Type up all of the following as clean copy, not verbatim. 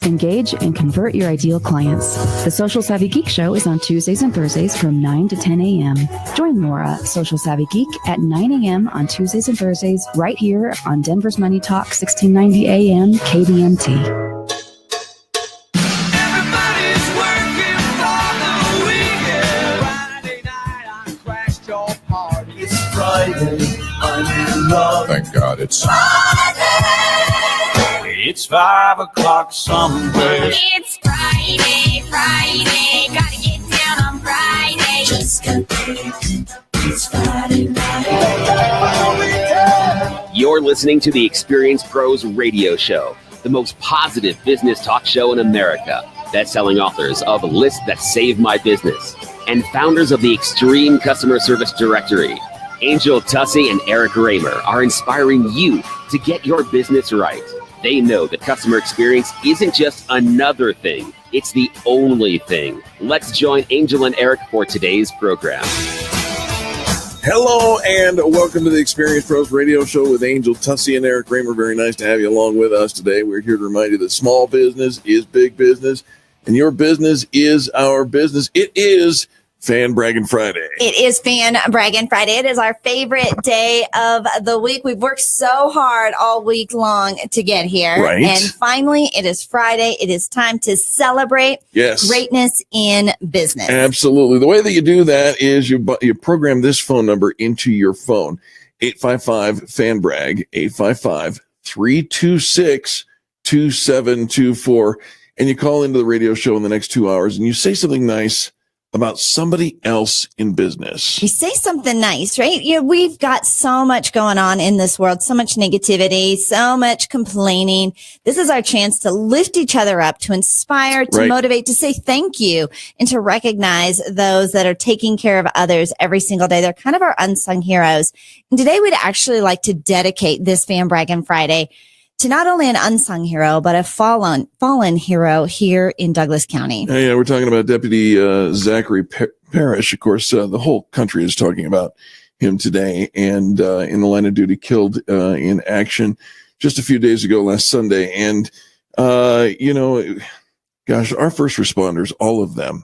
engage, and convert your ideal clients. The Social Savvy Geek Show is on Tuesdays and Thursdays from 9 to 10 a.m. Join Laura, Social Savvy Geek, at 9 a.m. on Tuesdays and Thursdays right here on Denver's Money Talk, 1690 a.m. KBMT. Thank God it's Friday. It's 5 o'clock somewhere. It's Friday, Friday. Gotta get down on Friday. Just got paid. It's Friday night. You're listening to the Experience Pros Radio Show, the most positive business talk show in America. Best-selling authors of List That Saved My Business and founders of the Extreme Customer Service Directory, Angel Tussey and Eric Raymer, are inspiring you to get your business right. They know that customer experience isn't just another thing, it's the only thing. Let's join Angel and Eric for today's program. Hello and welcome to the Experience Pros Radio Show with Angel Tussey and Eric Raymer. Very nice to have you along with us today. We're here to remind you that small business is big business and your business is our business. It is Fan Braggin Friday. It is Fan Braggin Friday. It is our favorite day of the week. We've worked so hard all week long to get here. Right. And finally, it is Friday. It is time to celebrate greatness in business. Absolutely. The way that you do that is you program this phone number into your phone. 855-FAN-BRAG, 855-326-2724. And you call into the radio show in the next 2 hours and you say something nice about somebody else in business. You say something nice, right? We've got so much going on in this world, so much negativity, so much complaining. This is our chance to lift each other up, to inspire, to motivate, to say thank you, and to recognize those that are taking care of others every single day. They're kind of our unsung heroes. And today we'd actually like to dedicate this Fan Braggin Friday to not only an unsung hero, but a fallen hero here in Douglas County. Yeah, we're talking about Deputy Zachary Parrish. Of course, the whole country is talking about him today, and in the line of duty, killed in action just a few days ago, last Sunday. And, our first responders, all of them,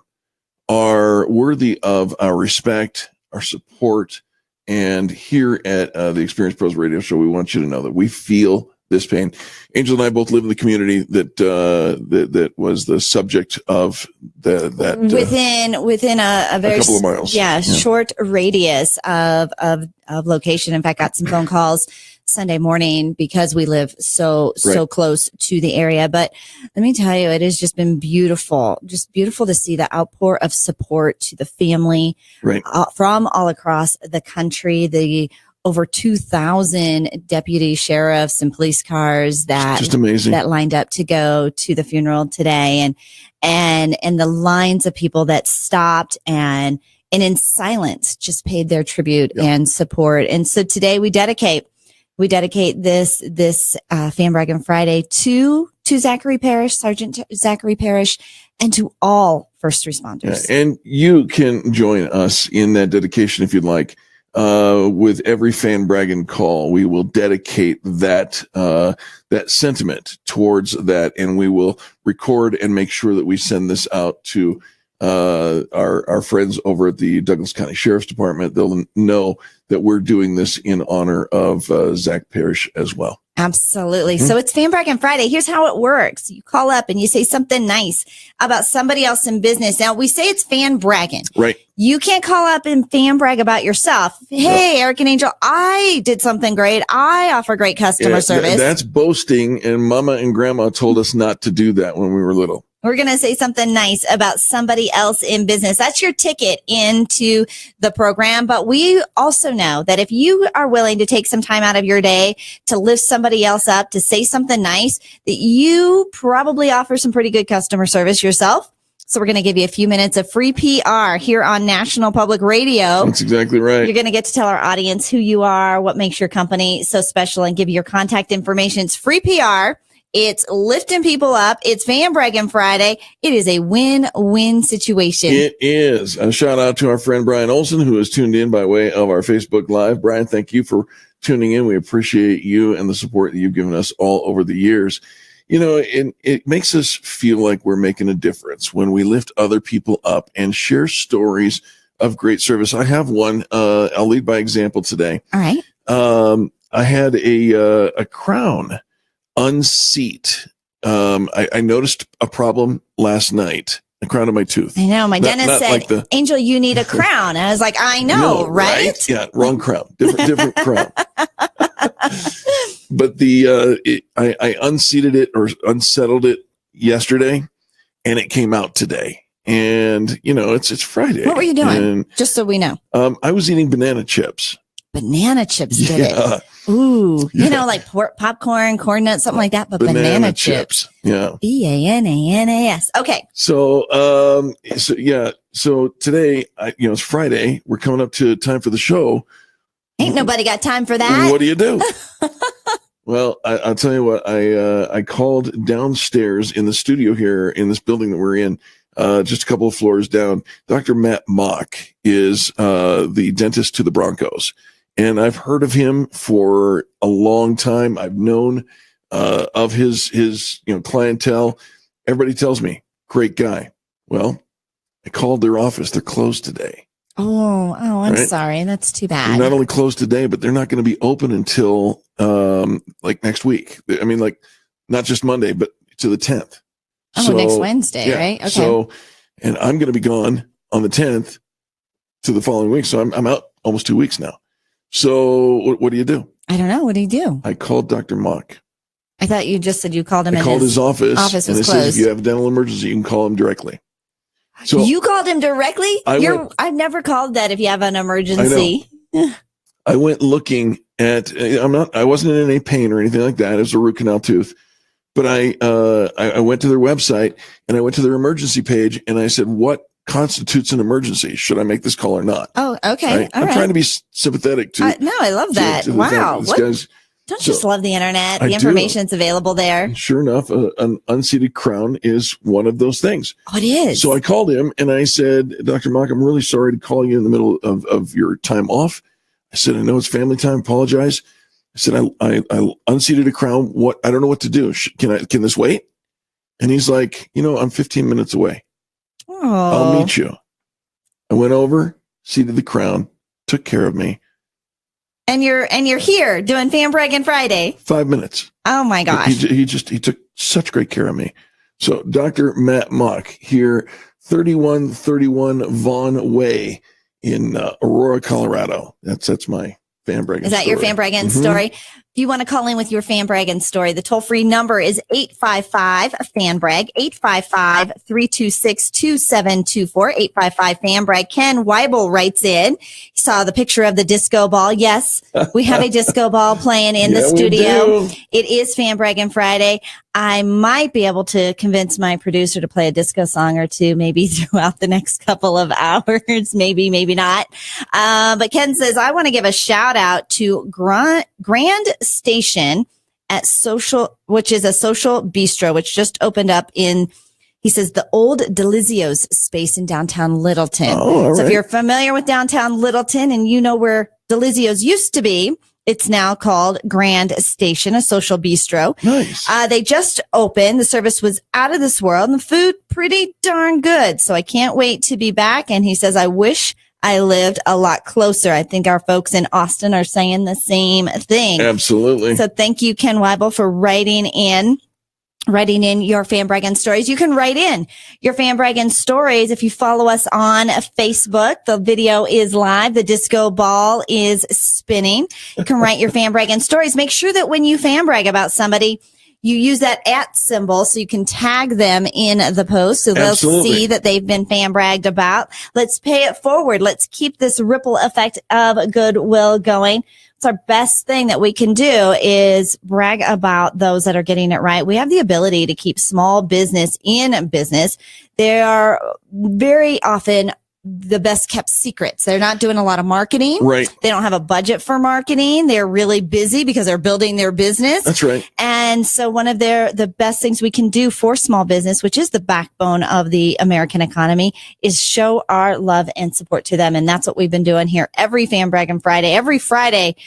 are worthy of our respect, our support. And here at the Experience Pros Radio Show, we want you to know that we feel this pain. Angel and I both live in the community that was the subject of that within a very couple of miles. Short radius of location. In fact, got some phone calls Sunday morning because we live so close to the area. But let me tell you, it has just been beautiful to see the outpour of support to the family from all across the country. The over 2,000 deputy sheriffs and police cars that lined up to go to the funeral today, and the lines of people that stopped and in silence just paid their tribute and support. And so today we dedicate this Fan Braggin Friday to Zachary Parrish, Sergeant Zachary Parrish, and to all first responders. Yeah, and you can join us in that dedication if you'd like. With every Fan Braggin call, we will dedicate that sentiment towards that, and we will record and make sure that we send this out to our friends over at the Douglas County Sheriff's Department. They'll know that we're doing this in honor of Zach Parrish as well. Absolutely. So it's Fan Braggin Friday. Here's how it works. You call up and you say something nice about somebody else in business. Now, we say it's fan bragging. Right. You can't call up and fan brag about yourself. Hey, Eric and Angel, I did something great. I offer great customer service. That's boasting, and Mama and Grandma told us not to do that when we were little. We're going to say something nice about somebody else in business. That's your ticket into the program. But we also know that if you are willing to take some time out of your day to lift somebody else up, to say something nice, that you probably offer some pretty good customer service yourself. So we're going to give you a few minutes of free PR here on National Public Radio. That's exactly right. You're going to get to tell our audience who you are, what makes your company so special, and give you your contact information. It's free PR. It's lifting people up. It's Fan Braggin Friday. It is a win-win situation. It is. A shout out to our friend Brian Olson, who is tuned in by way of our Facebook Live. Brian, thank you for tuning in. We appreciate you and the support that you've given us all over the years. and it makes us feel like we're making a difference when we lift other people up and share stories of great service. I have one. I'll lead by example today. All right. I had a crown unseat. I noticed a problem last night. The crown of my tooth. I know. My dentist said, like Angel, you need a crown. And I was like, I know, right? Yeah, wrong crown. Different crown. But I unseated it or unsettled it yesterday, and it came out today. And it's Friday. What were you doing? Just so we know. I was eating banana chips. Banana chips did it. Ooh, like popcorn, corn nuts, something like that, but banana chips. Yeah. BANANAS. Okay. So today, it's Friday. We're coming up to time for the show. Ain't nobody got time for that. What do you do? Well, I'll tell you what, I called downstairs in the studio here in this building that we're in, just a couple of floors down. Dr. Matt Mock is the dentist to the Broncos. And I've heard of him for a long time. I've known of his clientele. Everybody tells me, great guy. Well, I called their office. They're closed today. Oh, I'm sorry. That's too bad. They're not only closed today, but they're not going to be open until next week. I mean, not just Monday, but to the 10th. Oh, next Wednesday, right? Okay. So, and I'm going to be gone on the 10th to the following week. So I'm out almost 2 weeks now. So what do you do? I don't know. What do you do? I called Dr. Mock. I thought you just said you called him. I called his office. Office was and it closed. says if you have a dental emergency, you can call him directly. So you called him directly? I've never called that if you have an emergency. I went looking at. I wasn't in any pain or anything like that. It was a root canal tooth. But I went to their website and I went to their emergency page and I said, "What constitutes an emergency? Should I make this call or not?" Oh, okay. Right? I'm trying to be sympathetic to. No, I love that. Wow. Don't you just love the internet? The information's available there. And sure enough, an unseated crown is one of those things. Oh, it is. So I called him and I said, "Dr. Mock, I'm really sorry to call you in the middle of your time off." I said, "I know it's family time. Apologize." I said, I unseated a crown. I don't know what to do. Can this wait? And he's like, I'm 15 minutes away. Oh. I'll meet you. I went over, seated the crown, took care of me. And you're here doing Fan Braggin Friday. 5 minutes. Oh my gosh. He took such great care of me. So Dr. Matt Mock here, 3131 Vaughn Way in Aurora, Colorado. That's my Fan Braggin. Is that story. your Fan Braggin story? If you want to call in with your Fan Braggin story, the toll-free number is 855-FAN-BRAG, 855-326-2724, 855-FAN-BRAG. Ken Weibel writes in, he saw the picture of the disco ball. Yes, we have a disco ball playing in the studio. It is Fan Braggin Friday. I might be able to convince my producer to play a disco song or two, maybe throughout the next couple of hours. Maybe not. But Ken says, I want to give a shout out to Grand Station at which is a social bistro, which just opened up in, he says, the old Delizio's space in downtown Littleton. Oh, so if you're familiar with downtown Littleton and you know where Delizio's used to be, it's now called Grand Station, a social bistro. Nice. They just opened. The service was out of this world and the food pretty darn good. So I can't wait to be back. And he says, I wish I lived a lot closer. I think our folks in Austin are saying the same thing. Absolutely. So thank you, Ken Weibel, for writing in your Fan Braggin stories. You can write in your Fan Braggin stories if you follow us on Facebook. The video is live. The disco ball is spinning. You can write your Fan Braggin stories. Make sure that when you fan brag about somebody, you use that @ symbol so you can tag them in the post so they'll see that they've been fan bragged about. Let's pay it forward. Let's keep this ripple effect of goodwill going. It's our best thing that we can do is brag about those that are getting it right. We have the ability to keep small business in business. They are very often the best kept secrets. They're not doing a lot of marketing. Right. They don't have a budget for marketing. They're really busy because they're building their business. That's right. And so one of the best things we can do for small business, which is the backbone of the American economy, is show our love and support to them. And that's what we've been doing here every Fan Braggin Friday. Every Friday,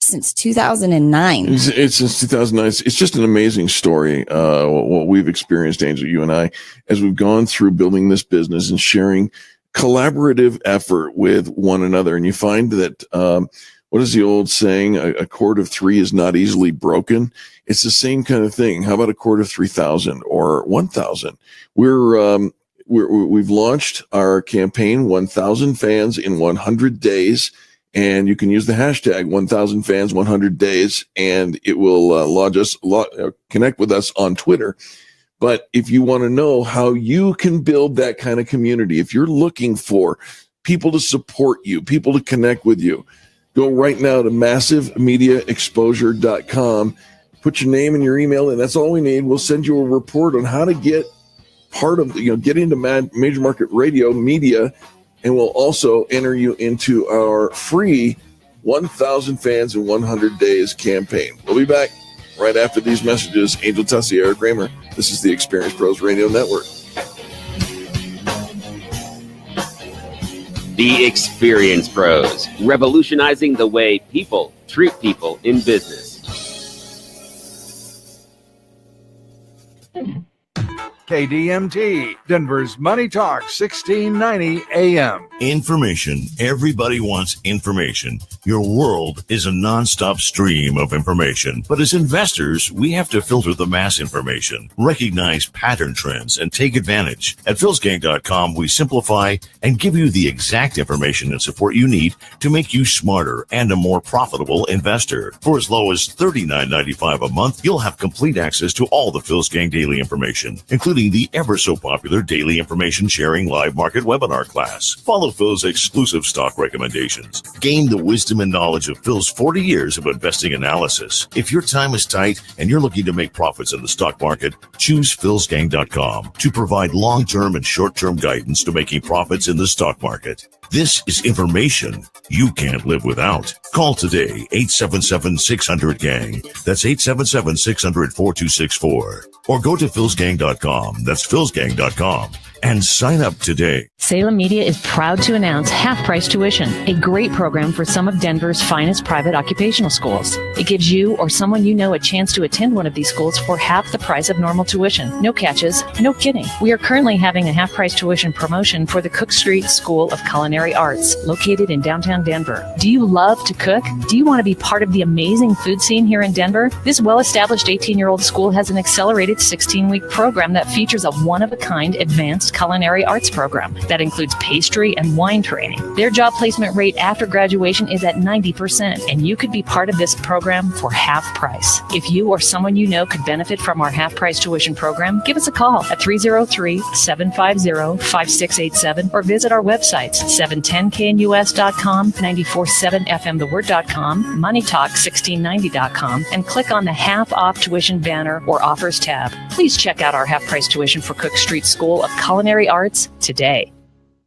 since 2009. It's since 2009. It's just an amazing story, what we've experienced, Angel, you and I, as we've gone through building this business and sharing collaborative effort with one another. And you find that, what is the old saying? A cord of three is not easily broken. It's the same kind of thing. How about a cord of 3,000 or 1,000? We've launched our campaign, 1,000 fans in 100 days. And you can use the hashtag 1,000 fans 100 days, and it will connect with us on Twitter. But if you want to know how you can build that kind of community, if you're looking for people to support you, people to connect with you, go right now to massivemediaexposure.com, put your name and your email, and that's all we need. We'll send you a report on how to get part of, get into major market radio media, and we'll also enter you into our free 1,000 fans in 100 days campaign. We'll be back right after these messages. Angel Tussey, Eric Kramer. This is the Experience Pros Radio Network. The Experience Pros, revolutionizing the way people treat people in business. KDMT, Denver's Money Talk, 1690 AM. Information. Everybody wants information. Your world is a nonstop stream of information. But as investors, we have to filter the mass information, recognize pattern trends, and take advantage. At philsgang.com, we simplify and give you the exact information and support you need to make you smarter and a more profitable investor. For as low as $39.95 a month, you'll have complete access to all the Phil's Gang daily information, including the ever so popular daily information sharing live market webinar class. Follow Phil's exclusive stock recommendations. Gain the wisdom and knowledge of Phil's 40 years of investing analysis. If your time is tight and you're looking to make profits in the stock market, choose philsgang.com to provide long-term and short-term guidance to making profits in the stock market. This is information you can't live without. Call today, 877-600-GANG. That's 877-600-4264. Or go to philsgang.com. That's philsgang.com. And sign up today. Salem Media is proud to announce Half Price Tuition, a great program for some of Denver's finest private occupational schools. It gives you or someone you know a chance to attend one of these schools for half the price of normal tuition. No catches, no kidding. We are currently having a half price tuition promotion for the Cook Street School of Culinary Arts, located in downtown Denver. Do you love to cook? Do you want to be part of the amazing food scene here in Denver? This well-established 18-year-old school has an accelerated 16-week program that features a one-of-a-kind advanced culinary arts program that includes pastry and wine training. Their job placement rate after graduation is at 90%, and you could be part of this program for half price. If you or someone you know could benefit from our half price tuition program, give us a call at 303-750-5687 or visit our websites, 710knus.com, 947fmtheword.com, moneytalk1690.com, and click on the half off tuition banner or offers tab. Please check out our half price tuition for Cook Street School of Culinary Arts today.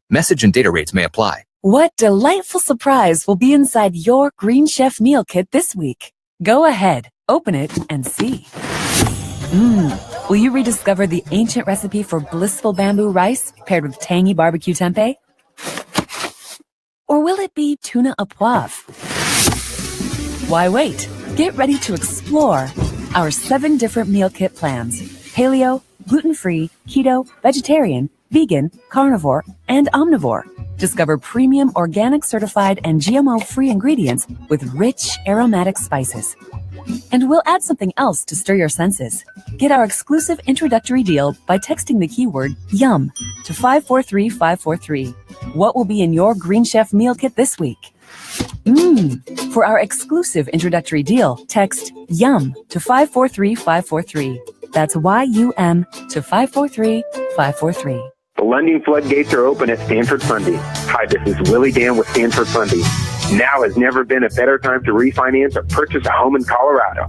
Message and data rates may apply. What delightful surprise will be inside your Green Chef meal kit this week? Go ahead, open it, and see. Will you rediscover the ancient recipe for blissful bamboo rice paired with tangy barbecue tempeh? Or will it be tuna au poivre? Why wait? Get ready to explore our 7 different meal kit plans: paleo, gluten-free, keto, vegetarian, vegan, carnivore, and omnivore. Discover premium organic certified and GMO-free ingredients with rich aromatic spices. And we'll add something else to stir your senses. Get our exclusive introductory deal by texting the keyword YUM to 543-543. What will be in your Green Chef meal kit this week? For our exclusive introductory deal, text YUM to 543-543. That's YUM to 543-543. The lending floodgates are open at Stanford Funding. Hi, this is Willie Dan with Stanford Funding. Now has never been a better time to refinance or purchase a home in Colorado.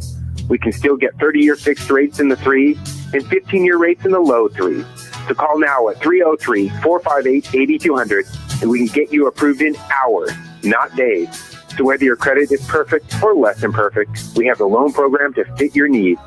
We can still get 30-year fixed rates in the 3s and 15-year rates in the low 3s. So call now at 303-458-8200 and we can get you approved in hours, not days. So whether your credit is perfect or less than perfect, we have the loan program to fit your needs.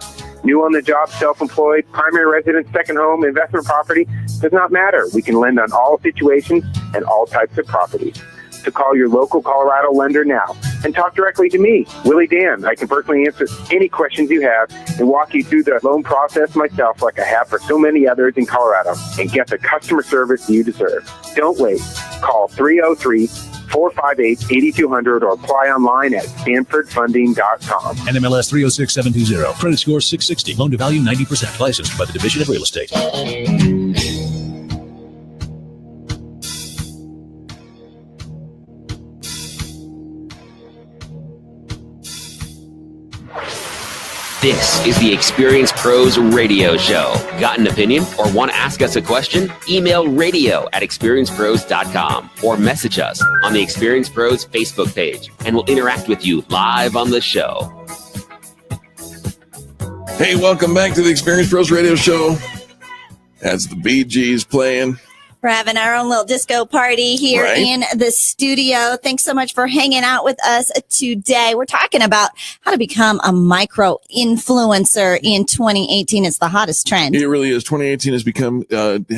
New on the job, self-employed, primary residence, second home, investment property, does not matter. We can lend on all situations and all types of properties. So call your local Colorado lender now and talk directly to me, Willie Dan. I can personally answer any questions you have and walk you through the loan process myself like I have for so many others in Colorado and get the customer service you deserve. Don't wait. Call 303-458-8200 or apply online at StanfordFunding.com. NMLS 306720. Credit score 660. Loan to value 90%. Licensed by the Division of Real Estate. This is the Experience Pros Radio Show. Got an opinion or want to ask us a question? Email radio@experiencepros.com or message us on the Experience Pros Facebook page, and we'll interact with you live on the show. Hey, welcome back to the Experience Pros Radio Show. That's the Bee Gees playing. We're having our own little disco party here in the studio. Thanks so much for hanging out with us today. We're talking about how to become a micro influencer in 2018. It's the hottest trend. It really is. 2018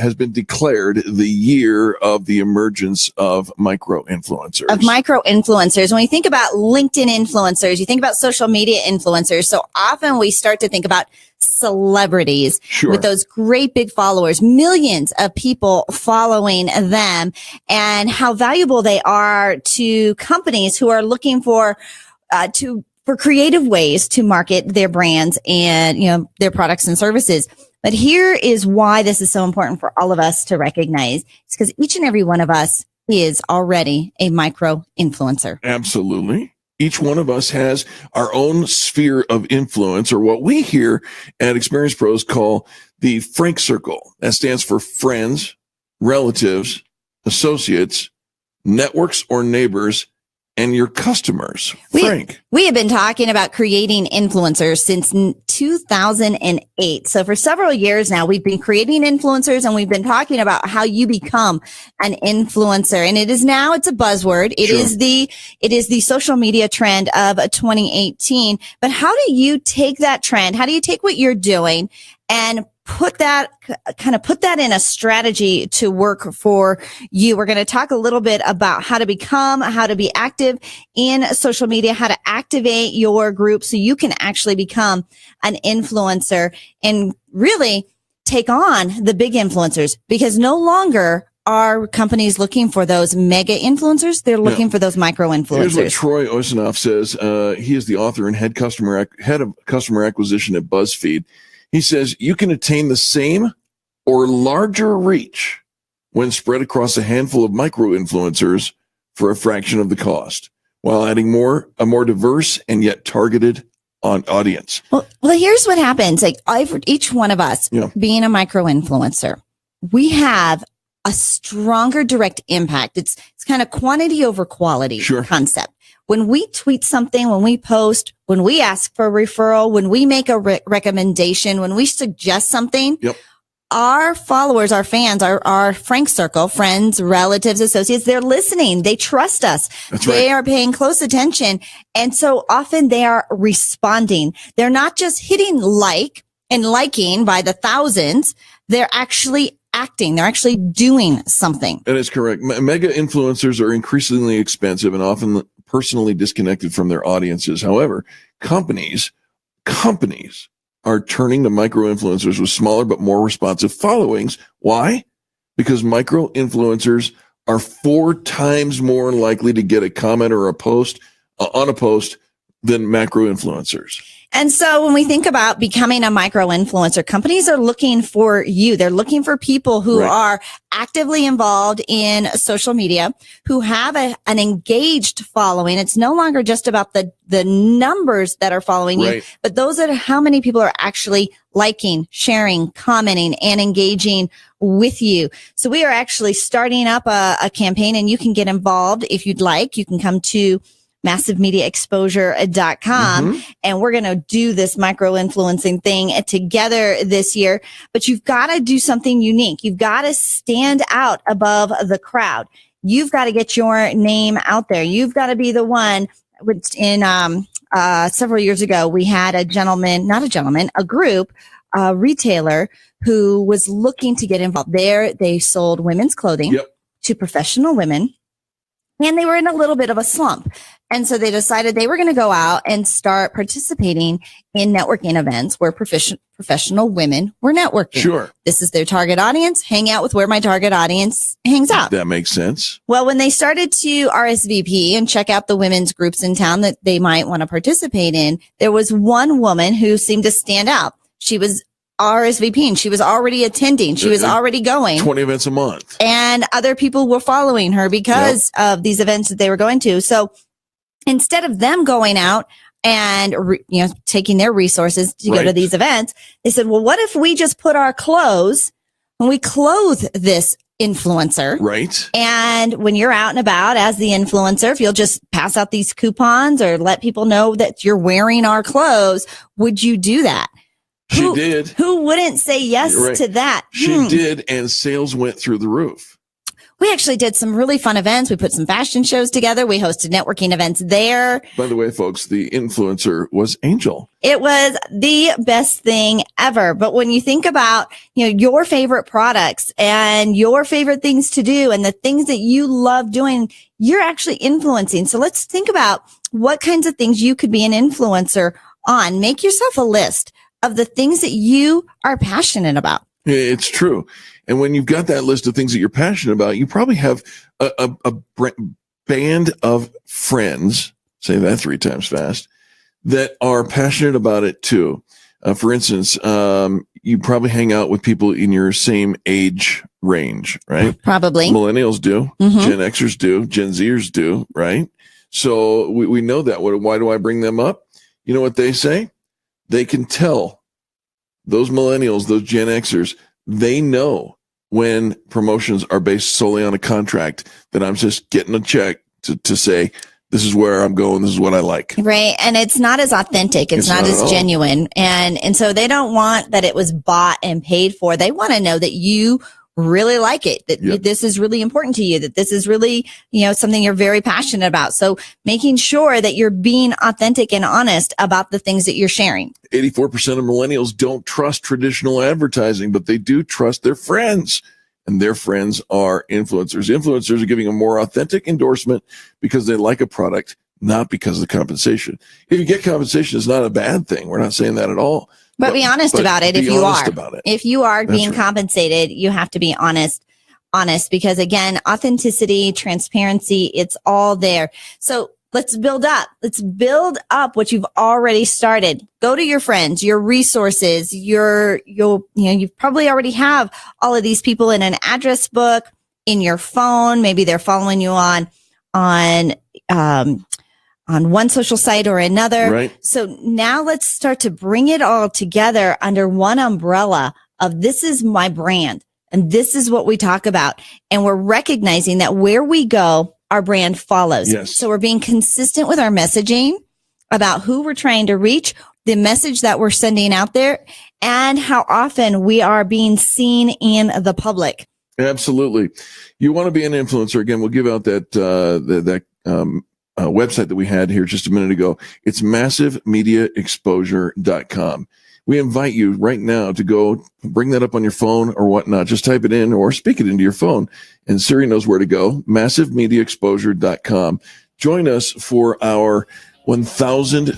has been declared the year of the emergence of micro influencers. When you think about LinkedIn influencers, you think about social media influencers. So often we start to think about celebrities with those great big followers, millions of people following them, and how valuable they are to companies who are looking for creative ways to market their brands and, their products and services. But here is why this is so important for all of us to recognize. It's because each and every one of us is already a micro influencer. Absolutely. Each one of us has our own sphere of influence, or what we here at Experience Pros call the Frank Circle. That stands for friends, relatives, associates, networks or neighbors, and your customers. Frank. We have been talking about creating influencers since 2008. So for several years now, we've been creating influencers, and we've been talking about how you become an influencer. And it's a buzzword. It is the social media trend of 2018. But how do you take that trend? How do you take what you're doing and put that in a strategy to work for you? We're going to talk a little bit about how to be active in social media, how to activate your group so you can actually become an influencer and really take on the big influencers, because no longer are companies looking for those mega influencers. They're looking for those micro influencers. Here's what Troy Osinoff says. He is the author and head of customer acquisition at BuzzFeed. He says you can attain the same or larger reach when spread across a handful of micro influencers for a fraction of the cost, while adding a more diverse and yet targeted audience. Well, here's what happens. Each one of us being a micro influencer, we have a stronger direct impact. It's kind of quantity over quality concept. When we tweet something, when we post, when we ask for a referral, when we make a recommendation, when we suggest something, our followers, our fans, our Frank Circle, friends, relatives, associates, they're listening. They trust us. They are paying close attention. And so often they are responding. They're not just hitting like and liking by the thousands. They're actually acting. They're actually doing something. That is correct. Mega influencers are increasingly expensive and often personally disconnected from their audiences. However, companies are turning to micro influencers with smaller but more responsive followings. Why? Because micro influencers are 4 times more likely to get a comment or a post on a post than macro influencers. And so when we think about becoming a micro influencer, companies are looking for you. They're looking for people who are actively involved in social media, who have an engaged following. It's no longer just about the numbers that are following you, but those are how many people are actually liking, sharing, commenting, and engaging with you. So we are actually starting up a campaign, and you can get involved if you'd like. You can come to massivemediaexposure.com. And we're going to do this micro influencing thing together this year, but you've got to do something unique. You've got to stand out above the crowd. You've got to get your name out there. You've got to be the one. Several years ago, we had a group, retailer who was looking to get involved there. They sold women's clothing to professional women. And they were in a little bit of a slump. And so they decided they were going to go out and start participating in networking events where professional women were networking. Sure. This is their target audience. Hang out with where my target audience hangs out. That makes sense. Well, when they started to RSVP and check out the women's groups in town that they might want to participate in, there was one woman who seemed to stand out. She was RSVPing. She was already attending. She was already going. 20 events a month. And other people were following her because of these events that they were going to. So instead of them going out and, taking their resources to go to these events, they said, well, what if we just put our clothes and we clothe this influencer? Right. And when you're out and about as the influencer, if you'll just pass out these coupons or let people know that you're wearing our clothes, would you do that? She did. Who wouldn't say yes to that? She did, and sales went through the roof. We actually did some really fun events. We put some fashion shows together. We hosted networking events there. By the way, folks, the influencer was Angel. It was the best thing ever. But when you think about, your favorite products and your favorite things to do and the things that you love doing, you're actually influencing. So let's think about what kinds of things you could be an influencer on. Make yourself a list of the things that you are passionate about. It's true. And when you've got that list of things that you're passionate about, you probably have a band of friends, say that 3 times fast, that are passionate about it too. For instance, you probably hang out with people in your same age range, right? Probably. Millennials do. Mm-hmm. Gen Xers do. Gen Zers do, right? So we know that. Why do I bring them up? You know what they say? They can tell those millennials, those Gen Xers, they know when promotions are based solely on a contract that I'm just getting a check to say, this is where I'm going. This is what I like. Right. And it's not as authentic. It's not as genuine. And so they don't want that it was bought and paid for. They want to know that you really like it, that this is really important to you, that this is really, something you're very passionate about. So making sure that you're being authentic and honest about the things that you're sharing. 84% of millennials don't trust traditional advertising, but they do trust their friends, and their friends are influencers. Influencers are giving a more authentic endorsement because they like a product, not because of the compensation. If you get compensation, it's not a bad thing. We're not saying that at all. But be honest about it if you are. If you are being right. compensated, you have to be honest because again, authenticity, transparency, it's all there. So let's build up. Let's build up what you've already started. Go to your friends, your resources, you probably already have all of these people in an address book, in your phone. Maybe they're following you on one social site or another. Right. So now let's start to bring it all together under one umbrella of this is my brand and this is what we talk about. And we're recognizing that where we go, our brand follows. Yes. So we're being consistent with our messaging about who we're trying to reach, the message that we're sending out there, and how often we are being seen in the public. Absolutely. You want to be an influencer. Again, we'll give out that website that we had here just a minute ago. It's massivemediaexposure.com. We invite you right now to go bring that up on your phone or whatnot. Just type it in or speak it into your phone, and Siri knows where to go. Massivemediaexposure.com. Join us for our 1,000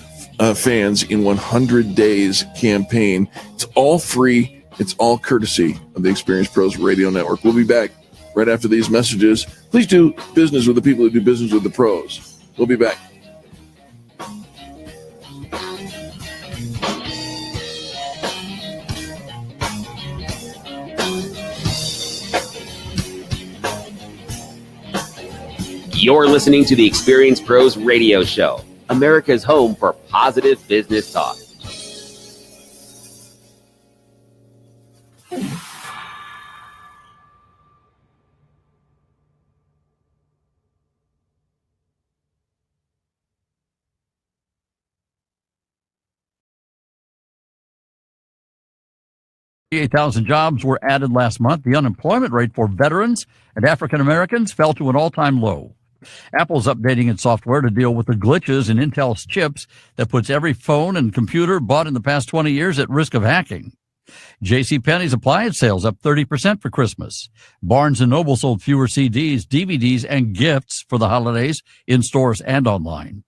fans in 100 days campaign. It's all free. It's all courtesy of the Experienced Pros Radio Network. We'll be back right after these messages. Please do business with the people who do business with the pros. We'll be back. You're listening to the Experienced Pros Radio Show, America's home for positive business talk. $8,000 jobs were added last month. The unemployment rate for veterans and African Americans fell to an all-time low. Apple's updating its software to deal with the glitches in Intel's chips that puts every phone and computer bought in the past 20 years at risk of hacking. JCPenney's appliance sales up 30% for Christmas. Barnes & Noble sold fewer CDs, DVDs, and gifts for the holidays in stores and online.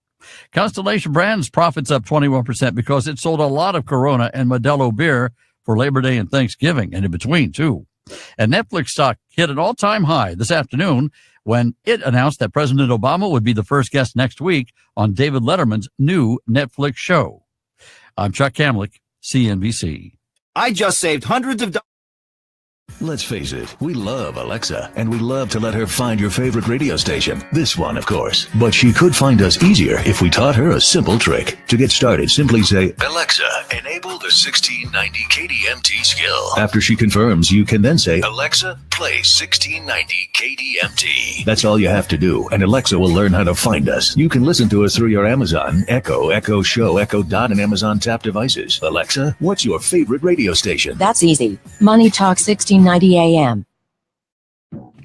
Constellation Brands profits up 21% because it sold a lot of Corona and Modelo beer for Labor Day and Thanksgiving and in between, too. And Netflix stock hit an all-time high this afternoon when it announced that President Obama would be the first guest next week on David Letterman's new Netflix show. I'm Chuck Kamlick, CNBC. I just saved hundreds of dollars. Let's face it, we love Alexa, and we love to let her find your favorite radio station. This one, of course. But she could find us easier if we taught her a simple trick. To get started, simply say, Alexa, enable the 1690 KDMT skill. After she confirms, you can then say, Alexa, play 1690 KDMT. That's all you have to do, and Alexa will learn how to find us. You can listen to us through your Amazon, Echo Show, Echo Dot, and Amazon Tap devices. Alexa, what's your favorite radio station? That's easy. Money Talk 1690 AM.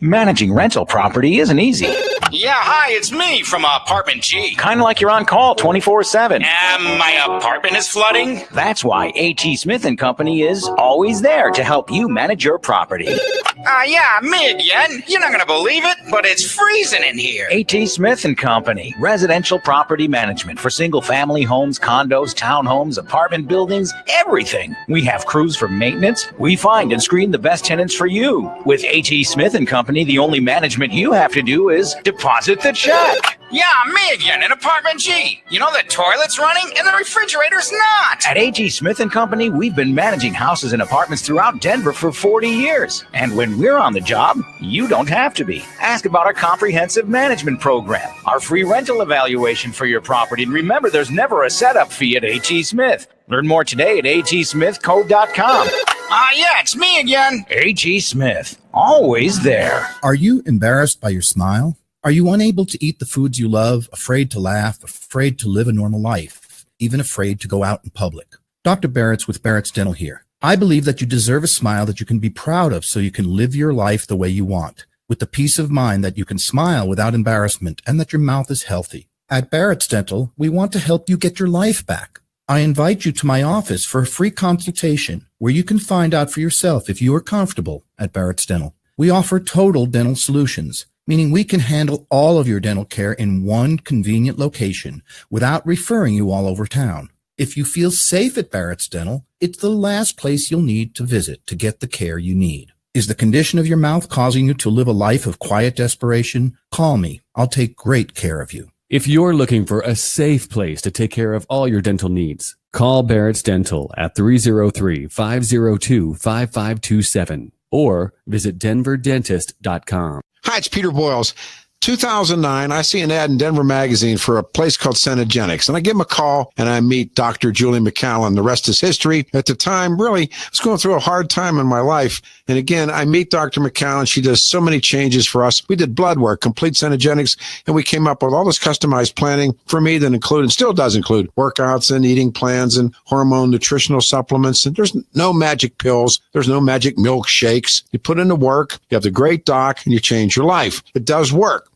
Managing rental property isn't easy. Yeah, hi, it's me from Apartment G. Kind of like you're on call 24/7. My apartment is flooding? That's why A.T. Smith & Company is always there to help you manage your property. Yeah, me again. You're not going to believe it, but it's freezing in here. A.T. Smith & Company. Residential property management for single-family homes, condos, townhomes, apartment buildings, everything. We have crews for maintenance. We find and screen the best tenants for you. With A.T. Smith & Company, the only management you have to do is deposit the check. Yeah, me again in Apartment G. You know, the toilet's running and the refrigerator's not. At A.G. Smith & Company, we've been managing houses and apartments throughout Denver for 40 years. And when we're on the job, you don't have to be. Ask about our comprehensive management program, our free rental evaluation for your property. And remember, there's never a setup fee at A.G. Smith. Learn more today at agsmithco.com. Yeah, it's me again. A.G. Smith, always there. Are you embarrassed by your smile? Are you unable to eat the foods you love, afraid to laugh, afraid to live a normal life, even afraid to go out in public? Dr. Barrett's with Barrett's Dental here. I believe that you deserve a smile that you can be proud of so you can live your life the way you want, with the peace of mind that you can smile without embarrassment and that your mouth is healthy. At Barrett's Dental, we want to help you get your life back. I invite you to my office for a free consultation where you can find out for yourself if you are comfortable at Barrett's Dental. We offer total dental solutions, meaning we can handle all of your dental care in one convenient location without referring you all over town. If you feel safe at Barrett's Dental, it's the last place you'll need to visit to get the care you need. Is the condition of your mouth causing you to live a life of quiet desperation? Call me. I'll take great care of you. If you're looking for a safe place to take care of all your dental needs, call Barrett's Dental at 303-502-5527 or visit denverdentist.com. Hi, it's Peter Boyles. 2009, I see an ad in Denver Magazine for a place called Cenegenics, and I give him a call, and I meet Dr. Julie McCallan. The rest is history. At the time, really, I was going through a hard time in my life, and again, I meet Dr. McCallan. She does so many changes for us. We did blood work, complete Cenegenics, and we came up with all this customized planning for me that included, still does include, workouts and eating plans and hormone nutritional supplements. And there's no magic pills. There's no magic milkshakes. You put in the work, you have the great doc, and you change your life. It does work.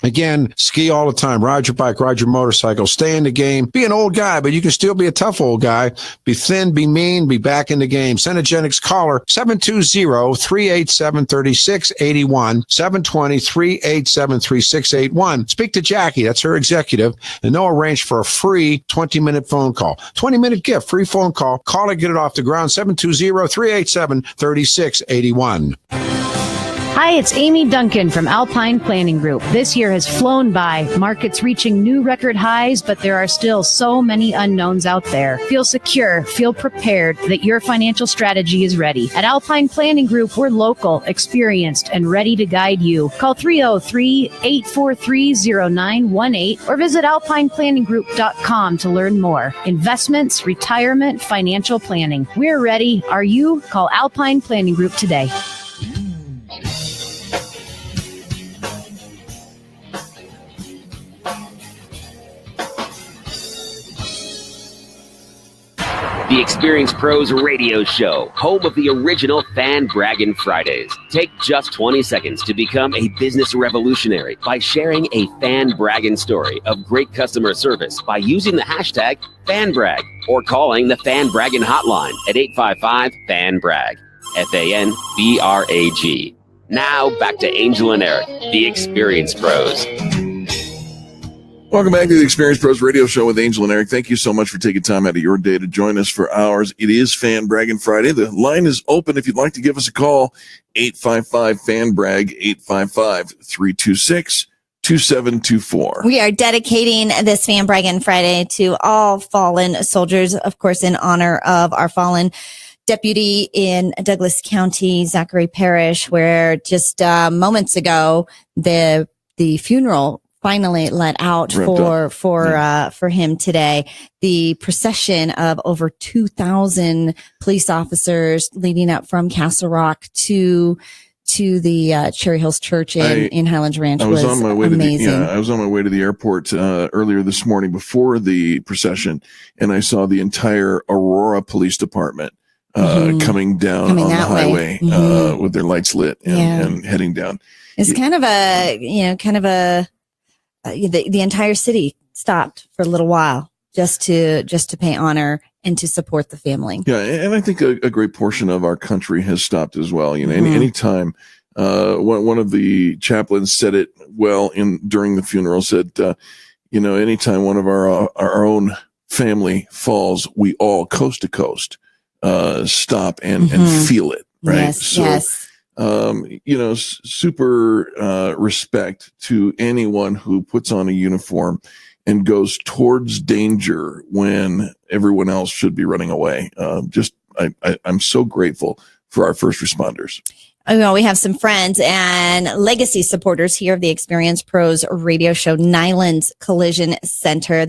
Again, ski all the time, ride your bike, ride your motorcycle, stay in the game, be an old guy, but you can still be a tough old guy. Be thin, be mean, be back in the game. Cenegenics caller 720-387-3681, 720-387-3681. Speak to Jackie, that's her executive, and they'll arrange for a free 20-minute phone call. 20-minute gift, free phone call. Call it, get it off the ground, 720-387-3681. Hi, it's Amy Duncan from Alpine Planning Group. This year has flown by, markets reaching new record highs, but there are still so many unknowns out there. Feel secure, feel prepared that your financial strategy is ready. At Alpine Planning Group, we're local, experienced, and ready to guide you. Call 303-843-0918 or visit alpineplanninggroup.com to learn more. Investments, retirement, financial planning. We're ready. Are you? Call Alpine Planning Group today. The the Experience Pros radio show, home of the original Fan Braggin Fridays. Take just 20 seconds to become a business revolutionary by sharing a Fan Braggin story of great customer service by using the hashtag FanBrag or calling the Fan Braggin hotline at 855-FAN-BRAG, FANBRAG. Now back to Angel and Eric, the Experience Pros. Welcome back to the Experience Pros radio show with Angel and Eric. Thank you so much for taking time out of your day to join us for ours. It is Fan Braggin Friday. The line is open if you'd like to give us a call. 855-FAN-BRAG, 855-326-2724. We are dedicating this Fan Braggin Friday to all fallen soldiers, of course, in honor of our fallen deputy in Douglas County, Zachary Parish, where just moments ago, the funeral finally let out for him today. The procession of over 2,000 police officers leading up from Castle Rock to the Cherry Hills Church in Highlands Ranch was on my way amazing. I was on my way to the airport earlier this morning before the procession, and I saw the entire Aurora Police Department coming down on the highway with their lights lit and heading down. It's kind of the entire city stopped for a little while just to pay honor and to support the family. Yeah, and I think a great portion of our country has stopped as well. You know, anytime one of the chaplains said it well during the funeral, said, anytime one of our own family falls, we all coast to coast stop and feel it. Right. Yes. Super respect to anyone who puts on a uniform and goes towards danger when everyone else should be running away. I'm so grateful for our first responders. Well, we have some friends and legacy supporters here of the Experience Pros radio show, Nyland's Collision Center.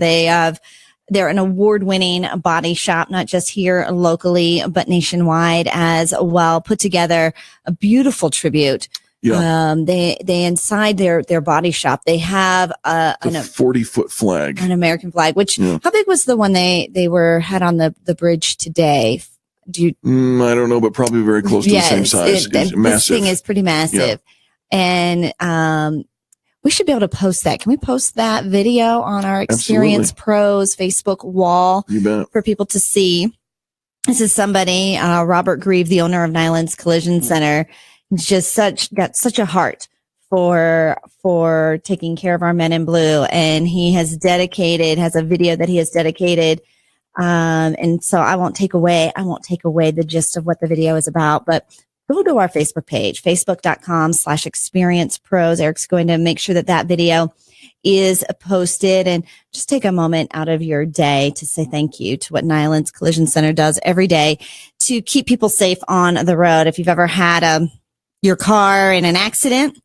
They're an award-winning body shop, not just here locally, but nationwide as well. Put together a beautiful tribute. Yeah. They inside their body shop, they have a 40-foot flag, an American flag. Which how big was the one they had on the bridge today? I don't know, but probably very close to the same size. It's massive. This thing is pretty massive, and we should be able to post that. Can we post that video on our Experience Pros Facebook wall for people to see? This is somebody, Robert Grieve, the owner of Nyland's Collision Center, just got such a heart for taking care of our men in blue. And he has a video that he has dedicated. And so I won't take away the gist of what the video is about, but go to our Facebook page, facebook.com/Experience Pros. Eric's going to make sure that video is posted, and just take a moment out of your day to say thank you to what Nyland's Collision Center does every day to keep people safe on the road. If you've ever had your car in an accident,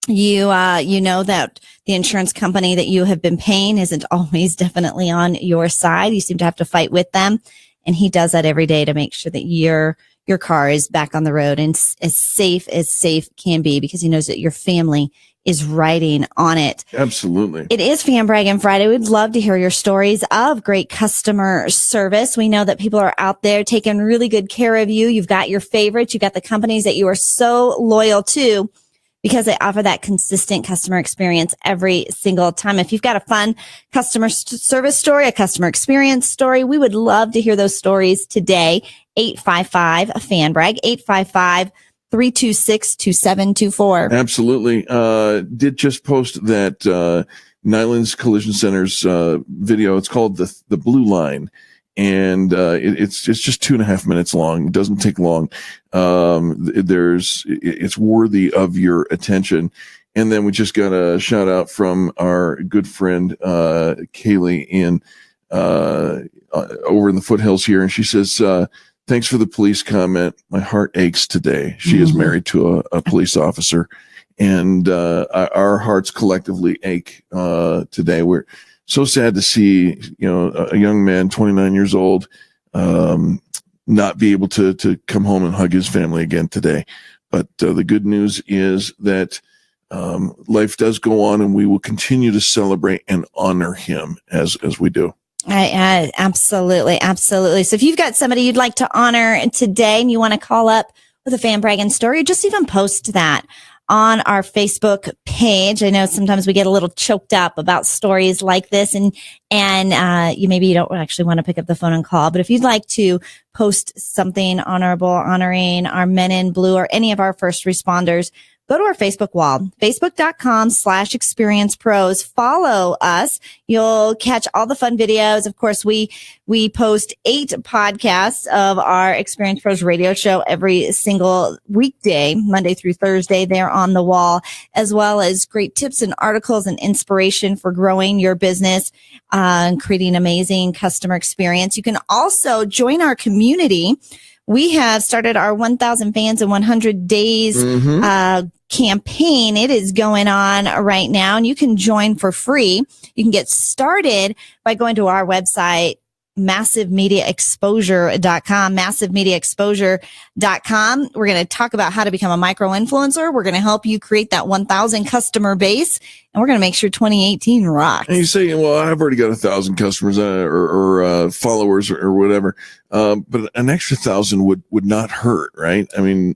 you know that the insurance company that you have been paying isn't always definitely on your side. You seem to have to fight with them, and he does that every day to make sure that your car is back on the road and as safe can be, because he knows that your family is riding on it. Absolutely. It is Fan Braggin Friday. We'd love to hear your stories of great customer service. We know that people are out there taking really good care of you. You've got your favorites. You've got the companies that you are so loyal to because they offer that consistent customer experience every single time. If you've got a fun customer service story, a customer experience story, we would love to hear those stories today. 855-FAN-BRAG, 855-326-2724. Absolutely. Did just post that Nyland's Collision Center's video. It's called the Blue Line, and it's just 2.5 minutes long. It doesn't take long. It's worthy of your attention. And then we just got a shout out from our good friend Kaylee over in the foothills here, and she says, thanks for the police comment. My heart aches today. She is married to a police officer, and our hearts collectively ache today. We're so sad to see, a young man, 29 years old, not be able to come home and hug his family again today. But the good news is that life does go on, and we will continue to celebrate and honor him as we do. Absolutely. Absolutely. So if you've got somebody you'd like to honor today and you want to call up with a Fan Braggin story, or just even post that on our Facebook page. I know sometimes we get a little choked up about stories like this, and you don't actually want to pick up the phone and call, but if you'd like to post something honorable, honoring our men in blue or any of our first responders, go to our Facebook wall, facebook.com/experience pros. Follow us. You'll catch all the fun videos. Of course, we post 8 podcasts of our Experience Pros radio show every single weekday, Monday through Thursday. They're on the wall, as well as great tips and articles and inspiration for growing your business and creating amazing customer experience. You can also join our community. We have started our 1,000 fans in 100 days campaign. It is going on right now, and you can join for free. You can get started by going to our website, massivemediaexposure.com, massivemediaexposure.com. We're going to talk about how to become a micro influencer. We're going to help you create that 1,000 customer base, and we're going to make sure 2018 rocks. And you say, well, I've already got 1,000 customers or followers or whatever, but an extra 1,000 would not hurt, right? I mean,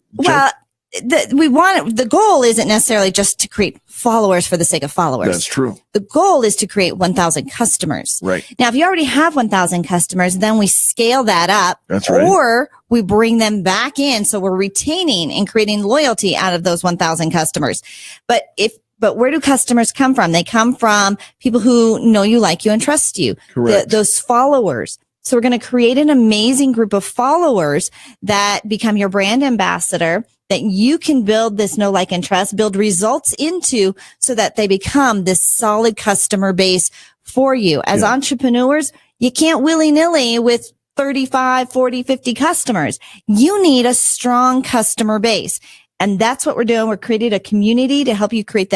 the goal isn't necessarily just to create followers for the sake of followers. That's true. The goal is to create 1,000 customers. Right. Now, if you already have 1,000 customers, then we scale that up. That's right. Or we bring them back in. So we're retaining and creating loyalty out of those 1,000 customers. But where do customers come from? They come from people who know you, like you, and trust you. Correct. Those followers. So we're going to create an amazing group of followers that become your brand ambassador, that you can build this know, like, and trust, build results into, so that they become this solid customer base for you. As entrepreneurs, you can't willy-nilly with 35, 40, 50 customers. You need a strong customer base. And that's what we're doing. We're creating a community to help you create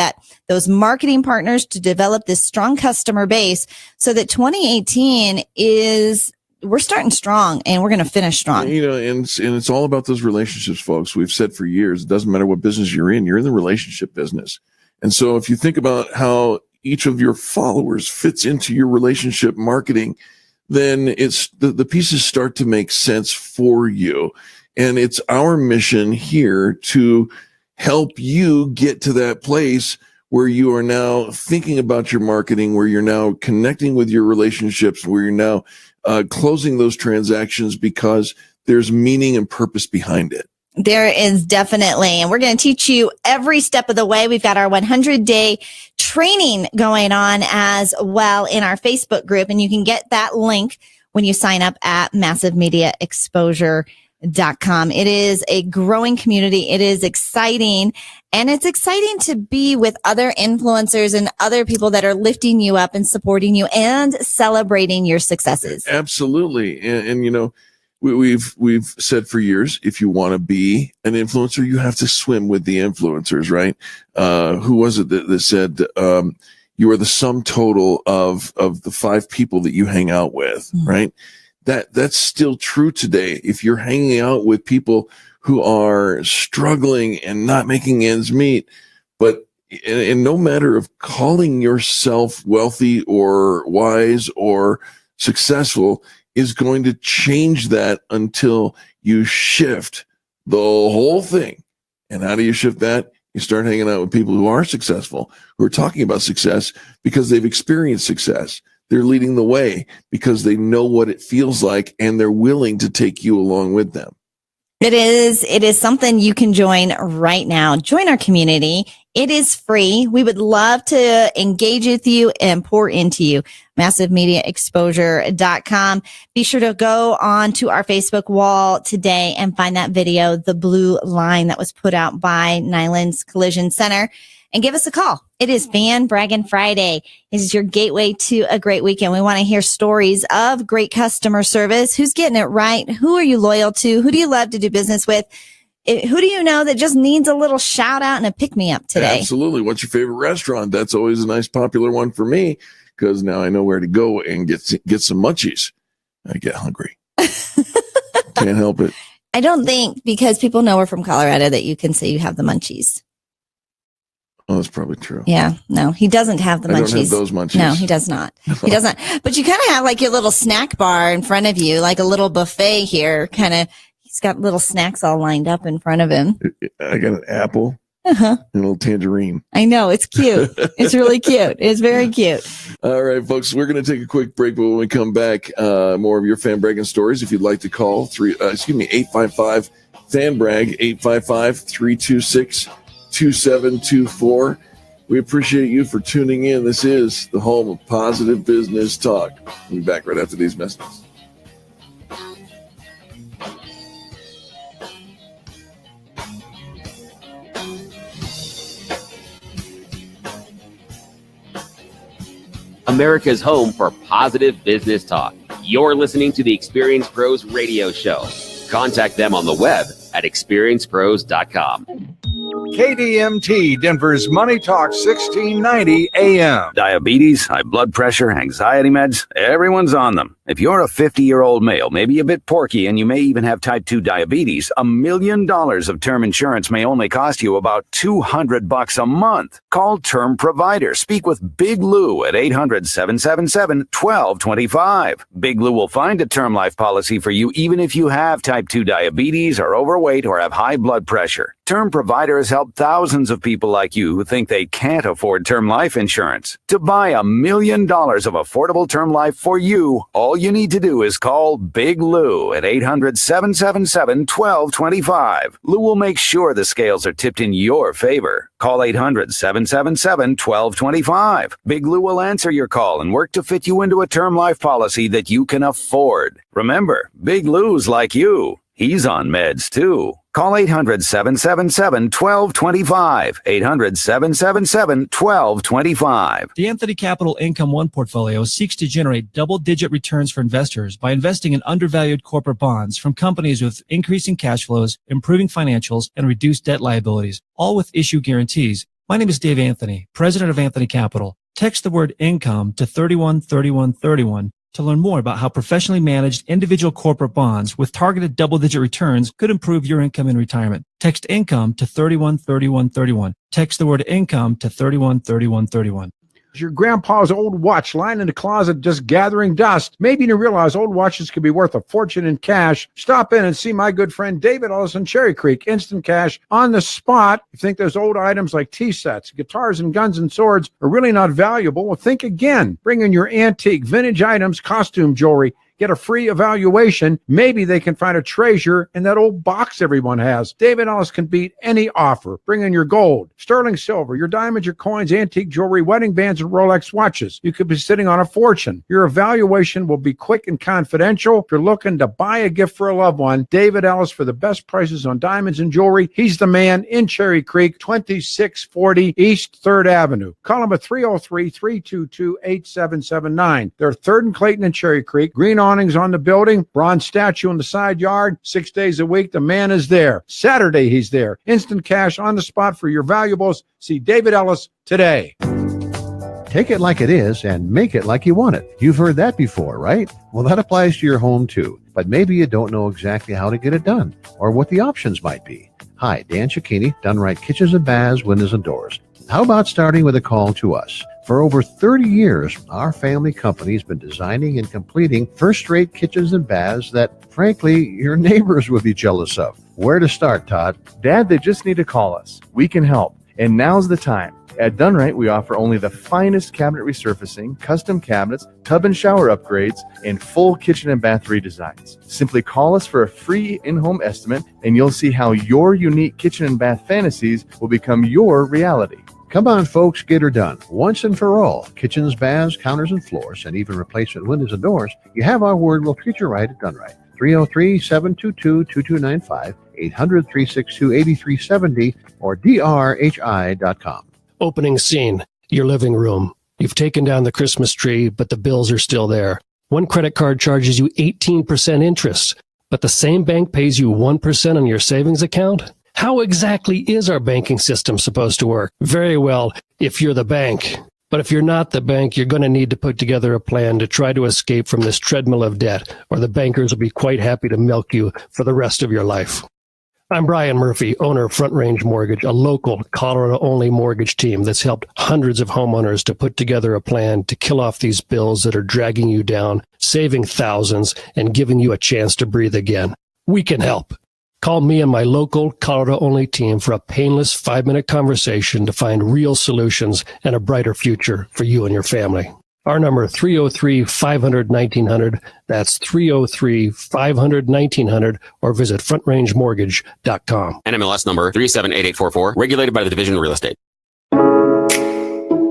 those marketing partners to develop this strong customer base, so that 2018 we're starting strong and we're going to finish strong. And it's all about those relationships, folks. We've said for years, it doesn't matter what business you're in the relationship business. And so if you think about how each of your followers fits into your relationship marketing, then it's the pieces start to make sense for you. And it's our mission here to help you get to that place where you are now thinking about your marketing, where you're now connecting with your relationships, where you're now closing those transactions because there's meaning and purpose behind it. There is definitely. And we're going to teach you every step of the way. We've got our 100-day training going on as well in our Facebook group. And you can get that link when you sign up at massivemediaexposure.com. It is a growing community. It is exciting. And it's exciting to be with other influencers and other people that are lifting you up and supporting you and celebrating your successes. Absolutely. And we've said for years, if you want to be an influencer, you have to swim with the influencers, right? Who was it that said, you are the sum total of the 5 people that you hang out with, right? That's still true today. If you're hanging out with people who are struggling and not making ends meet, but in no matter of calling yourself wealthy or wise or successful is going to change that until you shift the whole thing. And how do you shift that? You start hanging out with people who are successful, who are talking about success because they've experienced success. They're leading the way because they know what it feels like, and they're willing to take you along with them. It is something you can join right now. Join our community. It is free. We would love to engage with you and pour into you. MassiveMediaExposure.com. Be sure to go on to our Facebook wall today and find that video, The Blue Line, that was put out by Nyland's Collision Center, and give us a call. It is Fan Braggin Friday. It is your gateway to a great weekend. We want to hear stories of great customer service. Who's getting it right? Who are you loyal to? Who do you love to do business with? Who do you know that just needs a little shout out and a pick me up today? Absolutely. What's your favorite restaurant? That's always a nice popular one for me, because now I know where to go and get some munchies. I get hungry. Can't help it. I don't think because people know we're from Colorado that you can say you have the munchies. Oh, that's probably true. Yeah, no, he doesn't have the munchies. I don't have those munchies. No, he does not. He doesn't. But you kind of have like your little snack bar in front of you, like a little buffet here. Kind of, he's got little snacks all lined up in front of him. I got an apple and a little tangerine. I know, it's cute. It's really cute. It's very cute. All right, folks, we're going to take a quick break, but when we come back, more of your Fan Bragging stories. If you'd like to call, 855 Fan Brag, 855-326-2724. We appreciate you for tuning in. This is the home of positive business talk. We'll be back right after these messages. America's home for positive business talk. You're listening to the Experience Pros radio show. Contact them on the web at experiencepros.com. KDMT, Denver's Money Talk 1690 AM. Diabetes, high blood pressure, anxiety meds, everyone's on them. If you're a 50-year-old male, maybe a bit porky, and you may even have type 2 diabetes, $1 million of term insurance may only cost you about $200 a month. Call Term Provider. Speak with Big Lou at 800-777-1225. Big Lou will find a term life policy for you even if you have type 2 diabetes, are overweight, or have high blood pressure. Term Provider has helped thousands of people like you who think they can't afford term life insurance. To buy $1 million of affordable term life for you, all you need to do is call Big Lou at 800-777-1225. Lou will make sure the scales are tipped in your favor. Call 800-777-1225. Big Lou will answer your call and work to fit you into a term life policy that you can afford. Remember, Big Lou's like you. He's on meds too. Call 800-777-1225. 800-777-1225. The Anthony Capital Income One portfolio seeks to generate double-digit returns for investors by investing in undervalued corporate bonds from companies with increasing cash flows, improving financials, and reduced debt liabilities, all with issue guarantees. My name is Dave Anthony, president of Anthony Capital. Text the word income to 313131 to learn more about how professionally managed individual corporate bonds with targeted double-digit returns could improve your income in retirement. Text income to 313131. Text the word income to 313131. Your grandpa's old watch lying in the closet just gathering dust. Maybe you didn't realize old watches could be worth a fortune in cash. Stop in and see my good friend David Ellis in Cherry Creek. Instant cash on the spot. You think those old items like tea sets, guitars, and guns and swords are really not valuable? Well, think again. Bring in your antique, vintage items, costume jewelry. Get a free evaluation. Maybe they can find a treasure in that old box everyone has. David Ellis can beat any offer. Bring in your gold, sterling silver, your diamonds, your coins, antique jewelry, wedding bands, and Rolex watches. You could be sitting on a fortune. Your evaluation will be quick and confidential. If you're looking to buy a gift for a loved one, David Ellis for the best prices on diamonds and jewelry. He's the man in Cherry Creek, 2640 East 3rd Avenue. Call him at 303-322-8779. They're 3rd and Clayton in Cherry Creek. Green awnings on the building, bronze statue in the side yard. 6 days a week, the man is there. Saturday, he's there. Instant cash on the spot for your valuables. See David Ellis today. Take it like it is and make it like you want it. You've heard that before, right? Well, that applies to your home too. But maybe you don't know exactly how to get it done or what the options might be. Hi, Dan Cicchini, Done Right Kitchens and Baths, Windows and Doors. How about starting with a call to us? For over 30 years, our family company has been designing and completing first-rate kitchens and baths that, frankly, your neighbors would be jealous of. Where to start, Todd? Dad, they just need to call us. We can help. And now's the time. At Done Right, we offer only the finest cabinet resurfacing, custom cabinets, tub and shower upgrades, and full kitchen and bath redesigns. Simply call us for a free in-home estimate, and you'll see how your unique kitchen and bath fantasies will become your reality. Come on, folks, get her done. Once and for all. Kitchens, baths, counters, and floors, and even replacement windows and doors. You have our word. We'll treat you right at Done Right. 303-722-2295, 800-362-8370, or drhi.com. Opening scene, your living room. You've taken down the Christmas tree, but the bills are still there. One credit card charges you 18% interest, but the same bank pays you 1% on your savings account? How exactly is our banking system supposed to work? Very well, if you're the bank. But if you're not the bank, you're going to need to put together a plan to try to escape from this treadmill of debt, or the bankers will be quite happy to milk you for the rest of your life. I'm Brian Murphy, owner of Front Range Mortgage, a local Colorado-only mortgage team that's helped hundreds of homeowners to put together a plan to kill off these bills that are dragging you down, saving thousands, and giving you a chance to breathe again. We can help. Call me and my local Colorado-only team for a painless 5-minute conversation to find real solutions and a brighter future for you and your family. Our number, 303-500-1900. That's 303-500-1900, or visit frontrangemortgage.com. NMLS number 378844, regulated by the Division of Real Estate.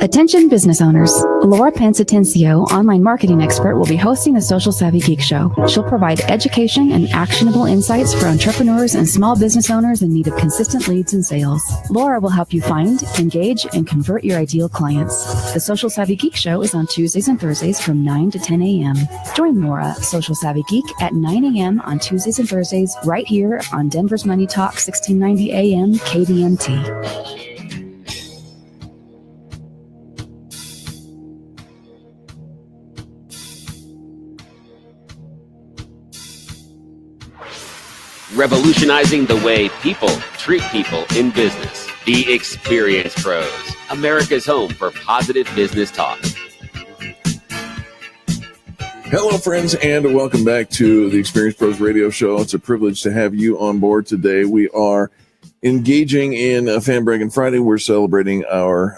Attention business owners. Laura Pansatencio, online marketing expert, will be hosting the Social Savvy Geek Show. She'll provide education and actionable insights for entrepreneurs and small business owners in need of consistent leads and sales. Laura will help you find, engage, and convert your ideal clients. The Social Savvy Geek Show is on Tuesdays and Thursdays from 9 to 10 a.m. Join Laura, Social Savvy Geek, at 9 a.m. on Tuesdays and Thursdays right here on Denver's Money Talk, 1690 a.m. KDMT. Revolutionizing the way people treat people in business. The Experience Pros, America's home for positive business talk. Hello, friends, and welcome back to the Experience Pros radio show. It's a privilege to have you on board today. We are engaging in Fan Braggin Friday. We're celebrating our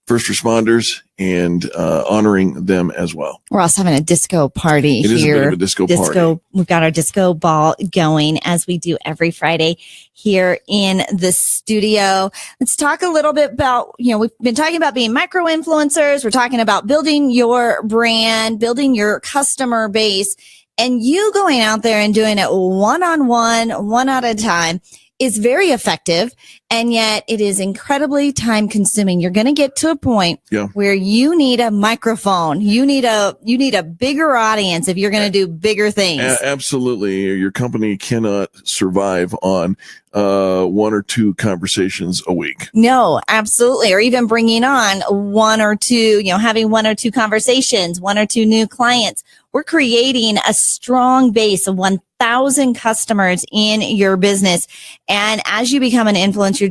first responders and honoring them as well. We're also having a disco party here. It is a bit of a disco party. We've got our disco ball going, as we do every Friday here in the studio. Let's talk a little bit about, we've been talking about being micro influencers. We're talking about building your brand, building your customer base, and you going out there and doing it one-on-one, one at a time is very effective, and yet it is incredibly time consuming. You're going to get to a point where you need a microphone. You need a bigger audience if you're going to do bigger things. Absolutely. Your company cannot survive on one or two conversations a week. No, absolutely. Or even bringing on one or two, having one or two conversations, one or two new clients. We're creating a strong base of 1,000 customers in your business. And as you become an influencer,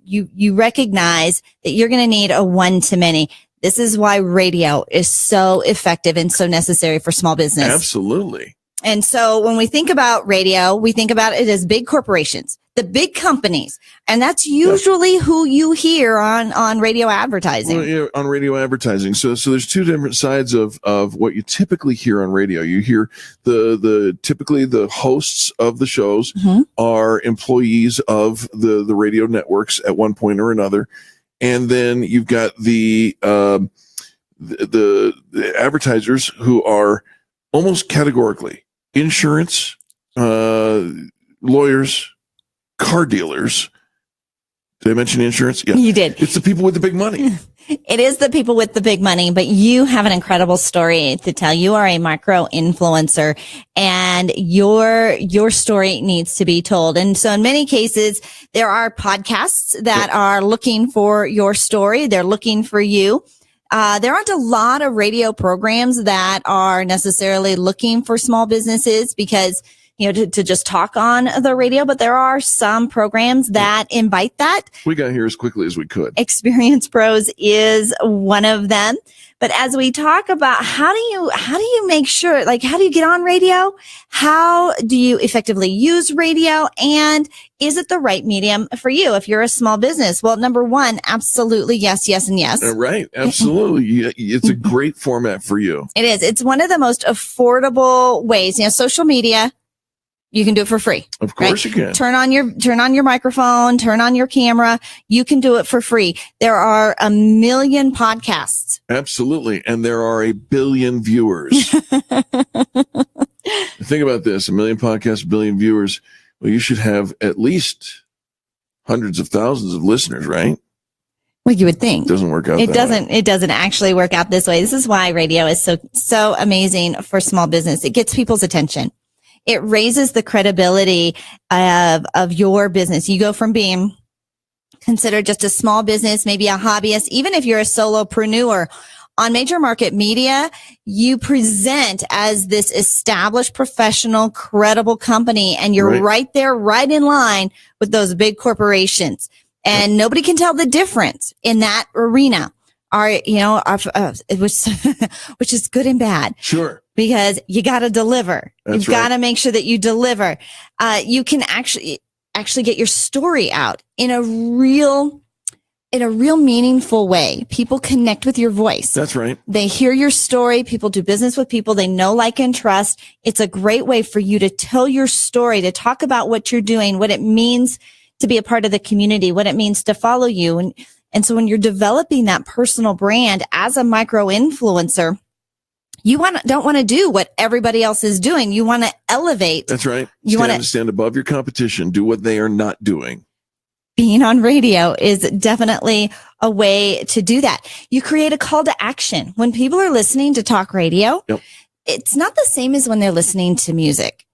you recognize that you're going to need a one-to-many. This is why radio is so effective and so necessary for small business. Absolutely. And so when we think about radio, we think about it as big corporations, the big companies. And that's usually who you hear on radio advertising. Well, on radio advertising. So there's two different sides of what you typically hear on radio. You hear typically the hosts of the shows are employees of the radio networks at one point or another. And then you've got the advertisers who are almost categorically insurance, lawyers, car dealers. Did I mention insurance? Yeah. You did. It's the people with the big money. It is the people with the big money, but you have an incredible story to tell. You are a micro influencer, and your story needs to be told. And so in many cases, there are podcasts that are looking for your story. They're looking for you. There aren't a lot of radio programs that are necessarily looking for small businesses because, to just talk on the radio, but there are some programs that invite that. We got here as quickly as we could. Experience Pros is one of them. But as we talk about how do you make sure, how do you get on radio? How do you effectively use radio? And is it the right medium for you if you're a small business? Well, number one, absolutely yes, yes, and yes. Right. Absolutely. It's a great format for you. It is. It's one of the most affordable ways. Social media, you can do it for free. Of course you can. Turn on your microphone, turn on your camera. You can do it for free. There are 1 million podcasts. Absolutely. And there are 1 billion viewers. Think about this, 1 million podcasts, 1 billion viewers. Well, you should have at least hundreds of thousands of listeners, right? Well, you would think. It doesn't work out. It doesn't actually work out this way. This is why radio is so amazing for small business. It gets people's attention. It raises the credibility of your business. You go from being considered just a small business, maybe a hobbyist, even if you're a solopreneur, On major market media, you present as this established, professional, credible company, and you're right there, right in line with those big corporations. And nobody can tell the difference in that arena. Which is good and bad. Sure. Because you got to deliver. That's You've got to make sure that you deliver. You can actually get your story out in a real meaningful way. People connect with your voice. That's right. They hear your story. People do business with people they know, like, and trust. It's a great way for you to tell your story, to talk about what you're doing, what it means to be a part of the community, what it means to follow you. And so when you're developing that personal brand as a micro influencer, you don't want to do what everybody else is doing. You want to elevate. That's right. You want to stand above your competition, do what they are not doing. Being on radio is definitely a way to do that. You create a call to action. When people are listening to talk radio, it's not the same as when they're listening to music.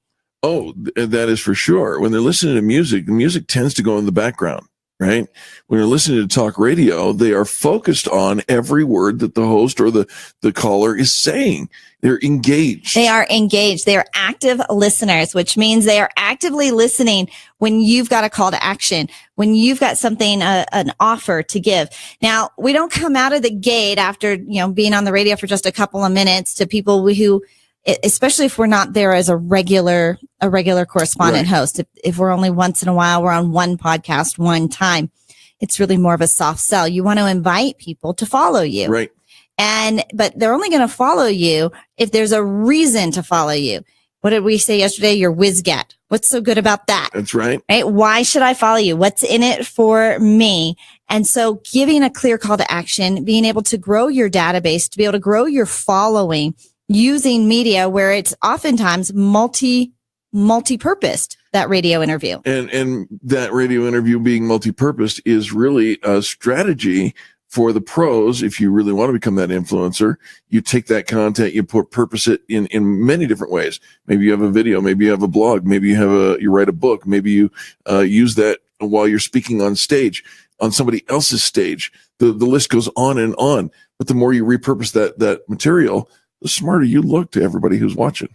Oh, that is for sure. When they're listening to music, the music tends to go in the background, right? When they're listening to talk radio, they are focused on every word that the host or the caller is saying. They're engaged. They are engaged. They are active listeners, which means they are actively listening when you've got a call to action, when you've got something, an offer to give. Now, we don't come out of the gate after, being on the radio for just a couple of minutes to people who, especially if we're not there as a regular correspondent host. If we're only once in a while, we're on one podcast one time, it's really more of a soft sell. You want to invite people to follow you. Right. But they're only going to follow you if there's a reason to follow you. What did we say yesterday? Your whiz get. What's so good about that? That's right. Right? Why should I follow you? What's in it for me? And so giving a clear call to action, being able to grow your database, to be able to grow your following, using media where it's oftentimes multi-purposed, that radio interview. And that radio interview being multi-purposed is really a strategy for the pros. If you really want to become that influencer, you take that content, you purpose it in many different ways. Maybe you have a video, maybe you have a blog, maybe you write a book, maybe you use that while you're speaking on stage, on somebody else's stage. The list goes on and on. But the more you repurpose that material, the smarter you look to everybody who's watching.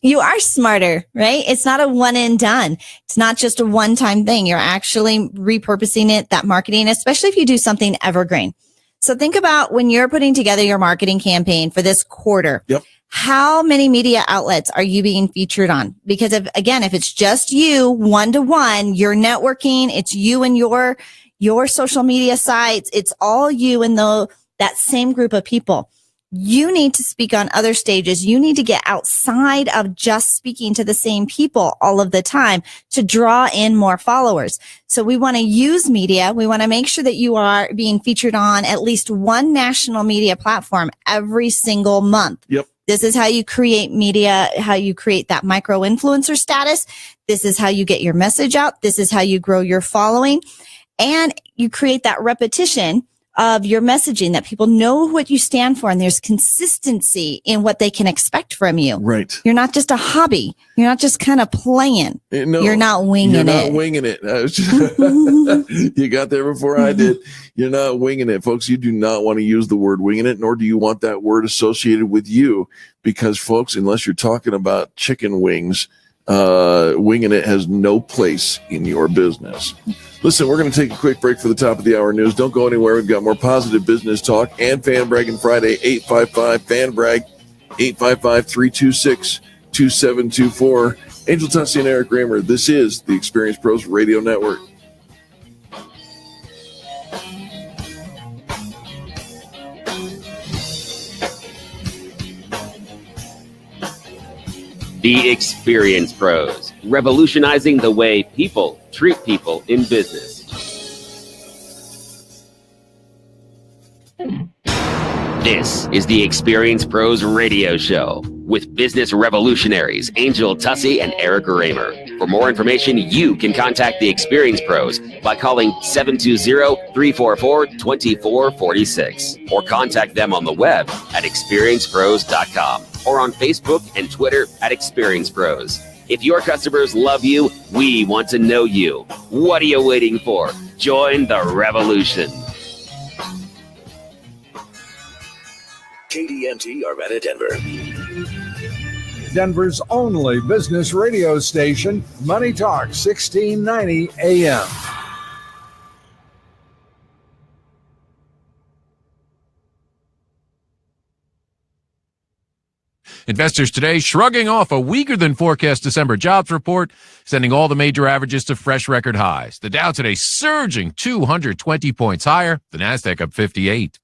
You are smarter, right? It's not a one and done. It's not just a one-time thing. You're actually repurposing it, that marketing, especially if you do something evergreen. So think about when you're putting together your marketing campaign for this quarter. Yep. How many media outlets are you being featured on? Because if it's just you one-to-one, you're networking, it's you and your social media sites, it's all you and that same group of people. You need to speak on other stages. You need to get outside of just speaking to the same people all of the time to draw in more followers. So we want to use media. We want to make sure that you are being featured on at least one national media platform every single month. Yep. This is how you create media, how you create that micro influencer status. This is how you get your message out. This is how you grow your following, and you create that repetition of your messaging, that people know what you stand for, and there's consistency in what they can expect from you. Right. You're not just a hobby. You're not just kind of playing. No, you're not winging it. You're not winging it. You got there before I did. You're not winging it, folks. You do not want to use the word winging it, nor do you want that word associated with you, because, folks, unless you're talking about chicken wings, winging it has no place in your business. Listen, we're going to take a quick break for the top of the hour news. Don't go anywhere. We've got more positive business talk and Fan Braggin Friday, 855-FAN-BRAG, 855-326-2724. Angel Tussie and Eric Raymer. This is the Experience Pros Radio Network. The Experience Pros, revolutionizing the way people treat people in business. This is the Experience Pros Radio Show with business revolutionaries Angel Tussie and Eric Raymer. For more information, you can contact the Experience Pros by calling 720-344-2446 or contact them on the web at experiencepros.com or on Facebook and Twitter at Experience Pros. If your customers love you, we want to know you. What are you waiting for? Join the revolution. KDNT Arvada, Denver. Denver's only business radio station, Money Talk 1690 AM. Investors today shrugging off a weaker than forecast December jobs report, sending all the major averages to fresh record highs. The Dow today surging 220 points higher, the Nasdaq up 58.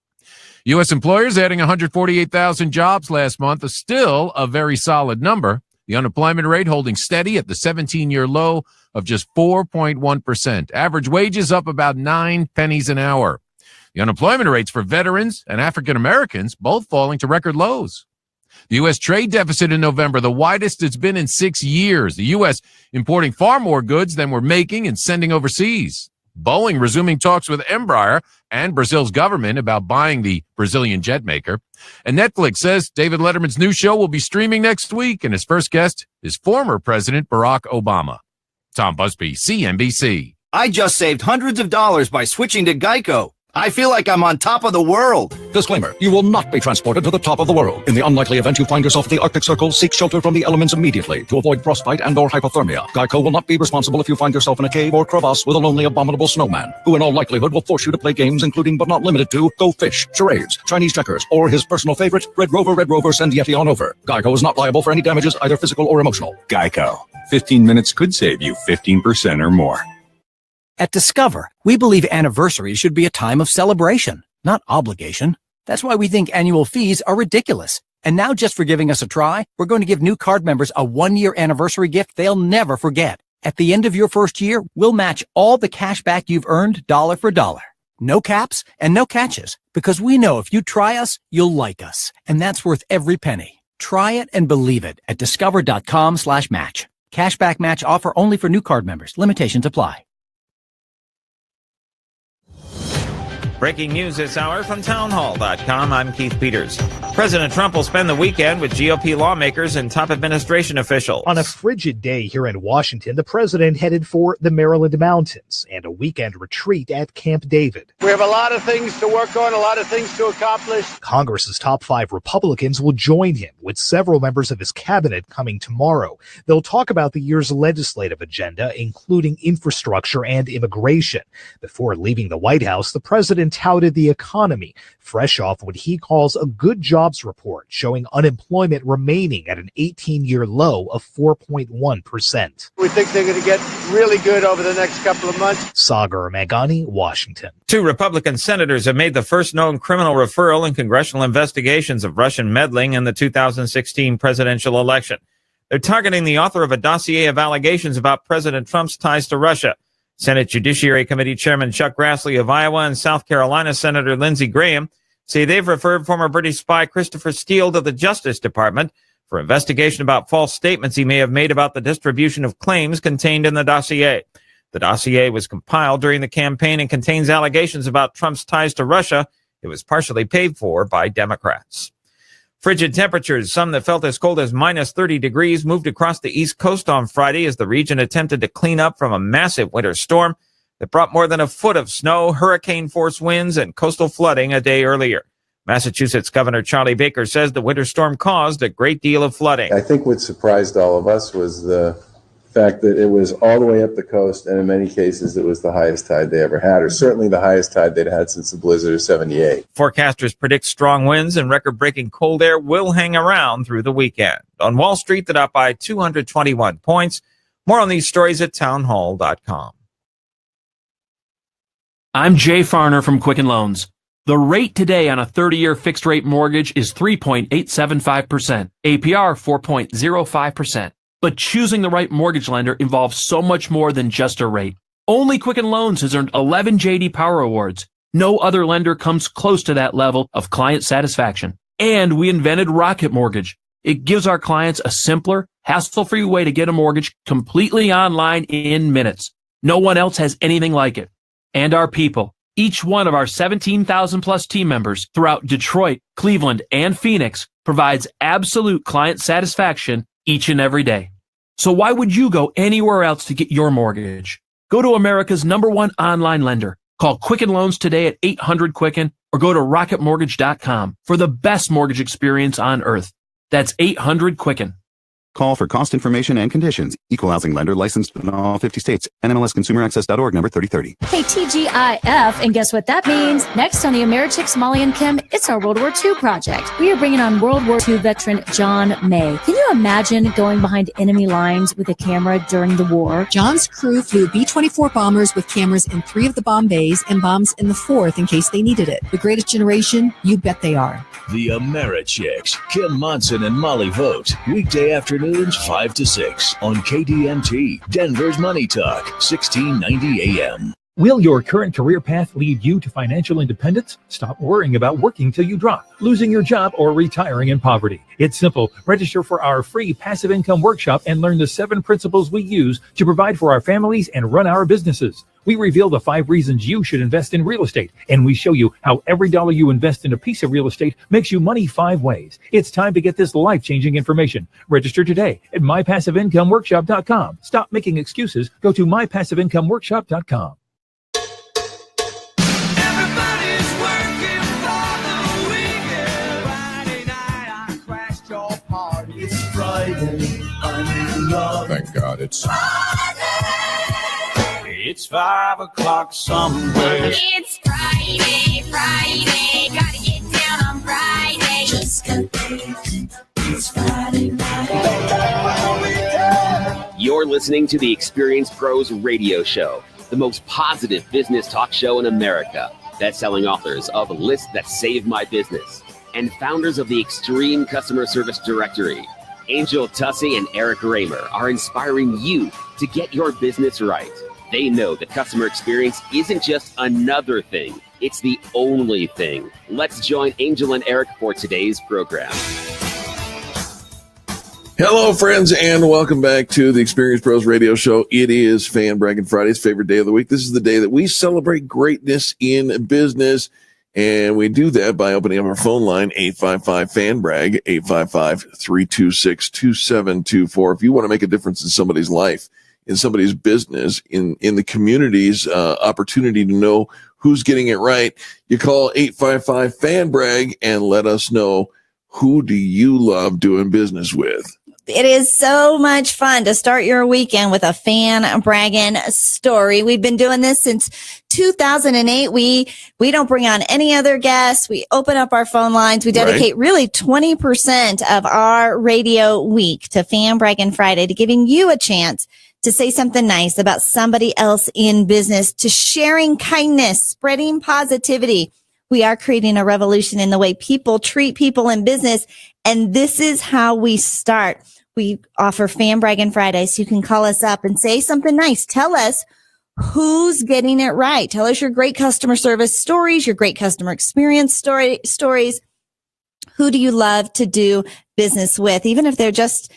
U.S. employers adding 148,000 jobs last month is still a very solid number. The unemployment rate holding steady at the 17-year low of just 4.1%. Average wages up about 9 pennies an hour. The unemployment rates for veterans and African Americans both falling to record lows. The U.S. trade deficit in November, the widest it's been in 6 years. The U.S. importing far more goods than we're making and sending overseas. Boeing resuming talks with Embraer and Brazil's government about buying the Brazilian jet maker. And Netflix says David Letterman's new show will be streaming next week, and his first guest is former President Barack Obama. Tom Busby, CNBC. I just saved hundreds of dollars by switching to Geico. I feel like I'm on top of the world. Disclaimer, you will not be transported to the top of the world. In the unlikely event you find yourself at the Arctic Circle, seek shelter from the elements immediately to avoid frostbite and or hypothermia. Geico will not be responsible if you find yourself in a cave or crevasse with a lonely, abominable snowman, who in all likelihood will force you to play games including but not limited to Go Fish, charades, Chinese checkers, or his personal favorite, Red Rover, send Yeti on over. Geico is not liable for any damages, either physical or emotional. Geico. 15 minutes could save you 15% or more. At Discover, we believe anniversaries should be a time of celebration, not obligation. That's why we think annual fees are ridiculous. And now, just for giving us a try, we're going to give new card members a 1-year anniversary gift they'll never forget. At the end of your first year, we'll match all the cash back you've earned dollar for dollar. No caps and no catches, because we know if you try us, you'll like us. And that's worth every penny. Try it and believe it at discover.com/match. Cashback match offer only for new card members. Limitations apply. Breaking news this hour from townhall.com. I'm Keith Peters. President Trump will spend the weekend with GOP lawmakers and top administration officials. On a frigid day here in Washington, the president headed for the Maryland mountains and a weekend retreat at Camp David. We have a lot of things to work on, a lot of things to accomplish. Congress's top 5 Republicans will join him, with several members of his cabinet coming tomorrow. They'll talk about the year's legislative agenda, including infrastructure and immigration. Before leaving the White House, the president touted the economy, fresh off what he calls a good jobs report, showing unemployment remaining at an 18-year low of 4.1%. We think they're going to get really good over the next couple of months. Sagar Meghani, Washington. 2 Republican senators have made the first known criminal referral in congressional investigations of Russian meddling in the 2016 presidential election. They're targeting the author of a dossier of allegations about President Trump's ties to Russia. Senate Judiciary Committee Chairman Chuck Grassley of Iowa and South Carolina Senator Lindsey Graham say they've referred former British spy Christopher Steele to the Justice Department for investigation about false statements he may have made about the distribution of claims contained in the dossier. The dossier was compiled during the campaign and contains allegations about Trump's ties to Russia. It was partially paid for by Democrats. Frigid temperatures, some that felt as cold as minus 30 degrees, moved across the East Coast on Friday as the region attempted to clean up from a massive winter storm that brought more than a foot of snow, hurricane-force winds, and coastal flooding a day earlier. Massachusetts Governor Charlie Baker says the winter storm caused a great deal of flooding. I think what surprised all of us was the fact that it was all the way up the coast, and in many cases it was the highest tide they ever had, or certainly the highest tide they'd had since the blizzard of '78. Forecasters predict strong winds and record-breaking cold air will hang around through the weekend. On Wall Street, they're up by 221 points. More on these stories at townhall.com. I'm Jay Farner from Quicken Loans. The rate today on a 30-year fixed-rate mortgage is 3.875%, APR 4.05%. But choosing the right mortgage lender involves so much more than just a rate. Only Quicken Loans has earned 11 J.D. Power Awards. No other lender comes close to that level of client satisfaction. And we invented Rocket Mortgage. It gives our clients a simpler, hassle-free way to get a mortgage completely online in minutes. No one else has anything like it. And our people. Each one of our 17,000-plus team members throughout Detroit, Cleveland, and Phoenix provides absolute client satisfaction each and every day. So why would you go anywhere else to get your mortgage? Go to America's #1 online lender, Call Quicken Loans today at 800-QUICKEN or go to rocketmortgage.com for the best mortgage experience on earth. That's 800-QUICKEN. Call for cost information and conditions. Equal housing lender licensed in all 50 states. NMLSconsumeraccess.org number 3030. Hey, TGIF, and guess what that means? Next on the Americhicks, Molly and Kim, it's our World War II project. We are bringing on World War II veteran John May. Can you imagine going behind enemy lines with a camera during the war? John's crew flew B-24 bombers with cameras in 3 of the bomb bays and bombs in the 4th in case they needed it. The greatest generation? You bet they are. The Americhicks, Kim Monson and Molly Vogt, weekday afternoons 5 to 6 on KDMT, Denver's Money Talk, 1690 AM. Will your current career path lead you to financial independence? Stop worrying about working till you drop, losing your job, or retiring in poverty. It's simple. Register for our free passive income workshop and learn the 7 principles we use to provide for our families and run our businesses. We reveal the 5 reasons you should invest in real estate, and we show you how every dollar you invest in a piece of real estate makes you money 5 ways. It's time to get this life-changing information. Register today at mypassiveincomeworkshop.com. Stop making excuses. Go to mypassiveincomeworkshop.com. Thank God it's It's 5 o'clock somewhere. It's Friday, gotta get down on Friday. Just it's Friday night. You're listening to the Experience Pros Radio Show, the most positive business talk show in America. Best-selling authors of Lists That Save My Business and founders of the Extreme Customer Service Directory, Angel Tussey and Eric Raymer, are inspiring you to get your business right. They know the customer experience isn't just another thing, it's the only thing. Let's join Angel and Eric for today's program. Hello, friends, and welcome back to the Experience Pros Radio Show. It is Fan Braggin Friday's favorite day of the week. This is the day that we celebrate greatness in business, and we do that by opening up our phone line, 855-FAN-BRAG, 855-326-2724. If you want to make a difference in somebody's life, in somebody's business, in the community's opportunity to know who's getting it right, you call 855-FAN-BRAG and let us know, who do you love doing business with? It is so much fun to start your weekend with a fan bragging story. We've been doing this since 2008. We don't bring on any other guests. We open up our phone lines. We dedicate really 20% of our radio week to Fan Braggin Friday, to giving you a chance to say something nice about somebody else in business, to sharing kindness, spreading positivity. We are creating a revolution in the way people treat people in business. And this is how we start. We offer Fan Braggin Fridays. So you can call us up and say something nice. Tell us who's getting it right. Tell us your great customer service stories, your great customer experience stories. Who do you love to do business with? Even if they're just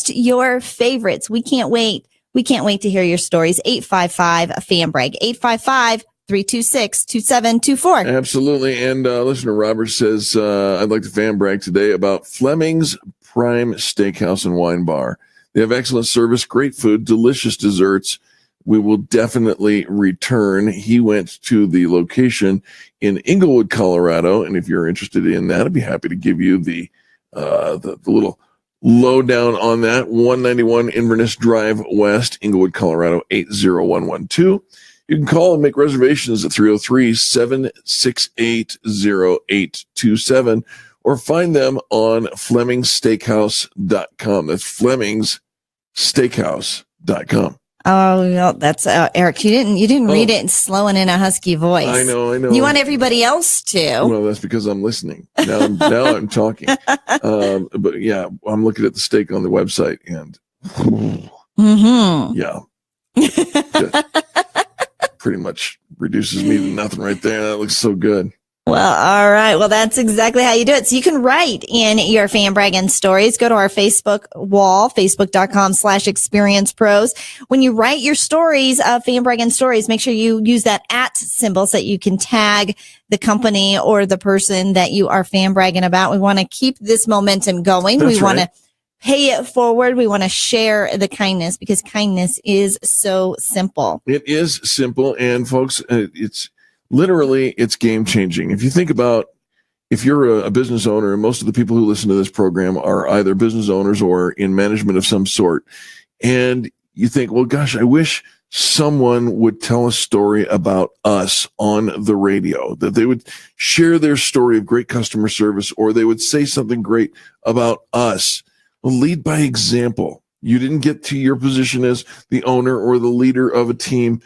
your favorites. We can't wait. We can't wait to hear your stories. 855-FAN-BRAG, 855-326-2724. Absolutely. And listener Robert says, I'd like to fan brag today about Fleming's Prime Steakhouse and Wine Bar. They have excellent service, great food, delicious desserts. We will definitely return. He went to the location in Inglewood, Colorado. And if you're interested in that, I'd be happy to give you the little lowdown on that. 191 Inverness Drive West, Inglewood, Colorado, 80112. You can call and make reservations at 303-768-0827 or find them on FlemingsSteakhouse.com. That's FlemingsSteakhouse.com. Oh, no, that's Eric. You didn't read it and slowing in a husky voice. I know. You want everybody else to. Well, that's because I'm listening. Now I'm talking. But yeah, I'm looking at the steak on the website and yeah. Pretty much reduces me to nothing right there. That looks so good. Well, all right. Well, that's exactly how you do it. So you can write in your Fan Braggin stories. Go to our Facebook wall, facebook.com/experiencepros. When you write your stories of Fan Braggin stories, make sure you use that @ symbol so that you can tag the company or the person that you are fan bragging about. We want to keep this momentum going. We want to pay it forward. We want to share the kindness because kindness is so simple. It is simple. And folks, Literally, it's game changing. If you think about, if you're a business owner, and most of the people who listen to this program are either business owners or in management of some sort, and you think, well, gosh, I wish someone would tell a story about us on the radio, that they would share their story of great customer service, or they would say something great about us. Well, lead by example. You didn't get to your position as the owner or the leader of a team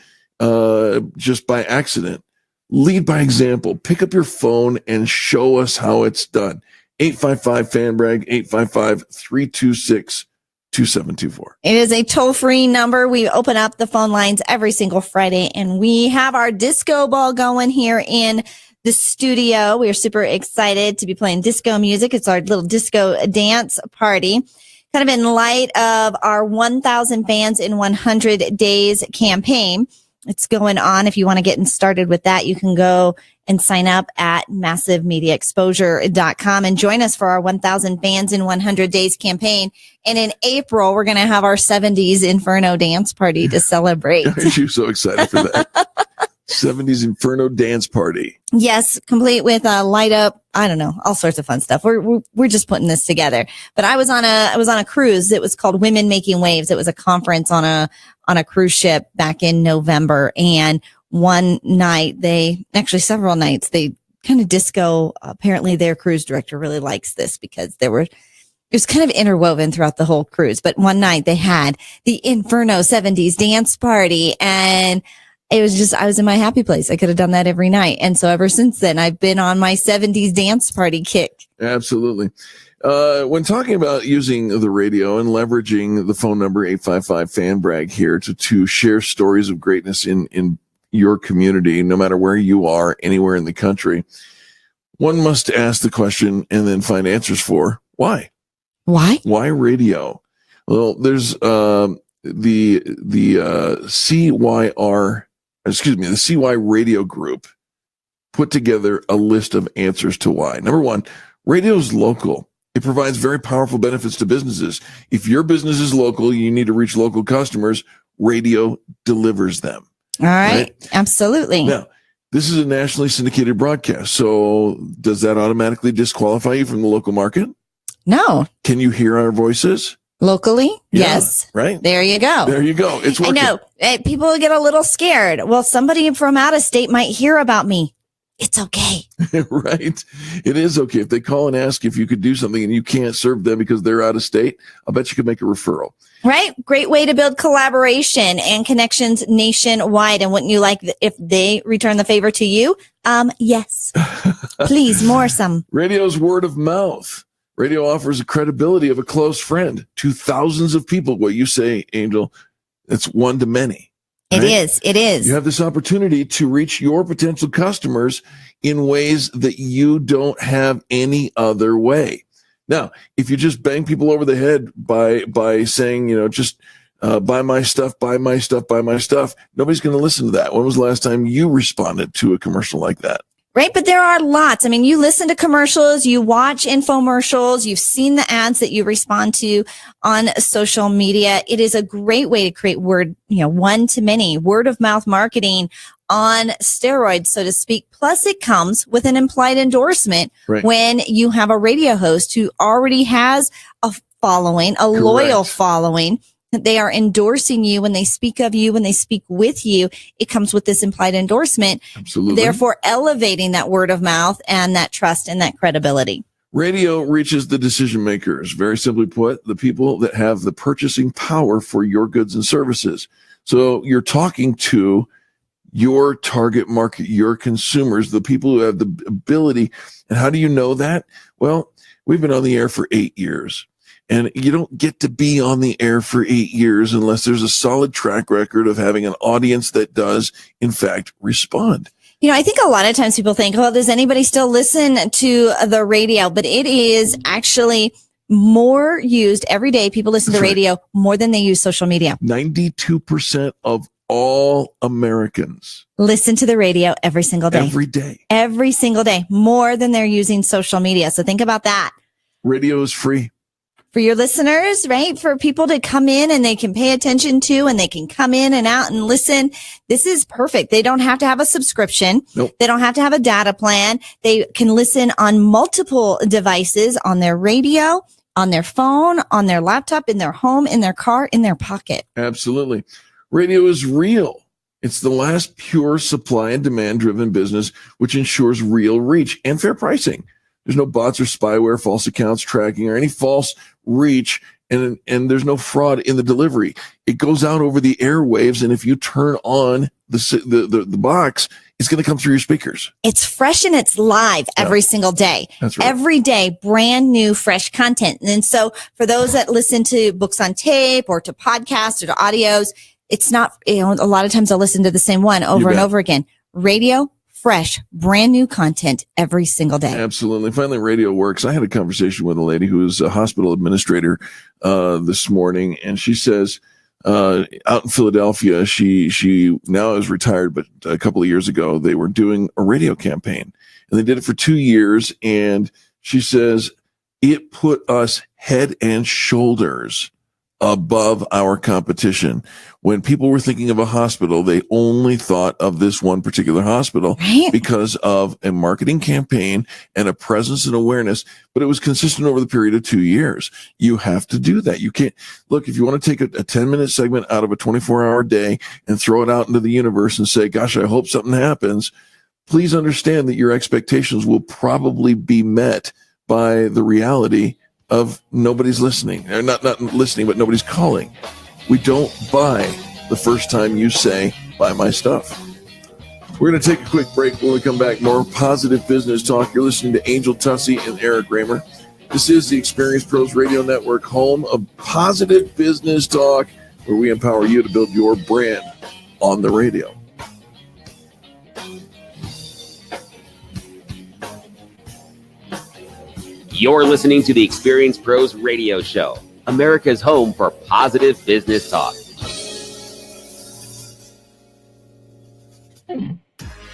just by accident. Lead by example. Pick up your phone and show us how it's done. 855-FAN-BRAG, 855-326-2724. It is a toll-free number. We open up the phone lines every single Friday, and we have our disco ball going here in the studio. We are super excited to be playing disco music. It's our little disco dance party, kind of in light of our 1,000 fans in 100 days campaign. It's going on. If you want to get started with that, you can go and sign up at massivemediaexposure.com and join us for our 1,000 fans in 100 days campaign. And in April, we're going to have our 70s Inferno dance party to celebrate. Aren't you so excited for that? 70s Inferno dance party. Yes, complete with a light up, I don't know, all sorts of fun stuff. We're just putting this together. But I was on a cruise. It was called Women Making Waves. It was a conference on a cruise ship back in November. And one night several nights, they kind of disco. Apparently their cruise director really likes this because it was kind of interwoven throughout the whole cruise. But one night they had the Inferno 70s dance party, and it was just, I was in my happy place. I could have done that every night. And so ever since then, I've been on my 70s dance party kick. Absolutely. When talking about using the radio and leveraging the phone number 855-FAN-BRAG here to share stories of greatness in your community, no matter where you are, anywhere in the country, one must ask the question and then find answers for why. Why? Why radio? Well, there's the CY Radio Group put together a list of answers to why. Number one, radio is local. It provides very powerful benefits to businesses. If your business is local, you need to reach local customers. Radio delivers them. All right? Absolutely. Now, this is a nationally syndicated broadcast. So does that automatically disqualify you from the local market? No. Can you hear our voices? Locally? Yeah, yes. Right. There you go. There you go. It's working. I know. People get a little scared. Well, somebody from out of state might hear about me. It's okay. Right. It is okay. If they call and ask if you could do something and you can't serve them because they're out of state, I'll bet you could make a referral. Right. Great way to build collaboration and connections nationwide. And wouldn't you like if they return the favor to you? Yes. Please, more some. Radio's word of mouth. Radio offers the credibility of a close friend to thousands of people. What you say, Angel, it's one to many. Right? It is. You have this opportunity to reach your potential customers in ways that you don't have any other way. Now, if you just bang people over the head by saying, just buy my stuff, nobody's going to listen to that. When was the last time you responded to a commercial like that? Right. But there are lots. I mean, you listen to commercials, you watch infomercials, you've seen the ads that you respond to on social media. It is a great way to create one to many, word of mouth marketing on steroids, so to speak. Plus it comes with an implied endorsement when you have a radio host who already has a following, a loyal following. They are endorsing you when they speak of you, when they speak with you. It comes with this implied endorsement. Absolutely. Therefore, elevating that word of mouth and that trust and that credibility. Radio reaches the decision makers. Very simply put, the people that have the purchasing power for your goods and services. So you're talking to your target market, your consumers, the people who have the ability. And how do you know that? Well, we've been on the air for 8 years. And you don't get to be on the air for 8 years unless there's a solid track record of having an audience that does, in fact, respond. I think a lot of times people think, oh, does anybody still listen to the radio? But it is actually more used every day. People listen to radio more than they use social media. 92% of all Americans listen to the radio every single day. Every day. Every single day. More than they're using social media. So think about that. Radio is free. for your listeners, right? For people to come in and they can pay attention to, and they can come in and out and listen. This is perfect. They don't have to have a subscription. Nope. They don't have to have a data plan. They can listen on multiple devices, on their radio, on their phone, on their laptop, in their home, in their car, in their pocket. Absolutely. Radio is real. It's the last pure supply and demand driven business, which ensures real reach and fair pricing. There's no bots or spyware, false accounts tracking, or any false reach, and there's no fraud in the delivery. It goes out over the airwaves, and if you turn on the box, it's going to come through your speakers. It's fresh and it's live every single day. That's right. Every day, brand new, fresh content. And so for those that listen to books on tape or to podcasts or to audios, it's not, a lot of times I'll listen to the same one over and over again. Radio, fresh, brand new content every single day. Absolutely. Finally, radio works. I had a conversation with a lady who is a hospital administrator this morning, and she says out in Philadelphia, she now is retired, but a couple of years ago, they were doing a radio campaign, and they did it for 2 years, and she says it put us head and shoulders above our competition. When people were thinking of a hospital, they only thought of this one particular hospital because of a marketing campaign and a presence and awareness, but it was consistent over the period of 2 years. You have to do that. You can't look, if you want to take a 10-minute segment out of a 24-hour day and throw it out into the universe and say, gosh, I hope something happens. Please understand that your expectations will probably be met by the reality of nobody's listening, or not listening, but nobody's calling. We don't buy the first time you say, buy my stuff. We're going to take a quick break. When we come back, more positive business talk. You're listening to Angel Tussey and Eric Raymer. This is the Experience Pros Radio Network, home of positive business talk, where we empower you to build your brand on the radio. You're listening to the Experience Pros Radio Show, America's home for positive business talk.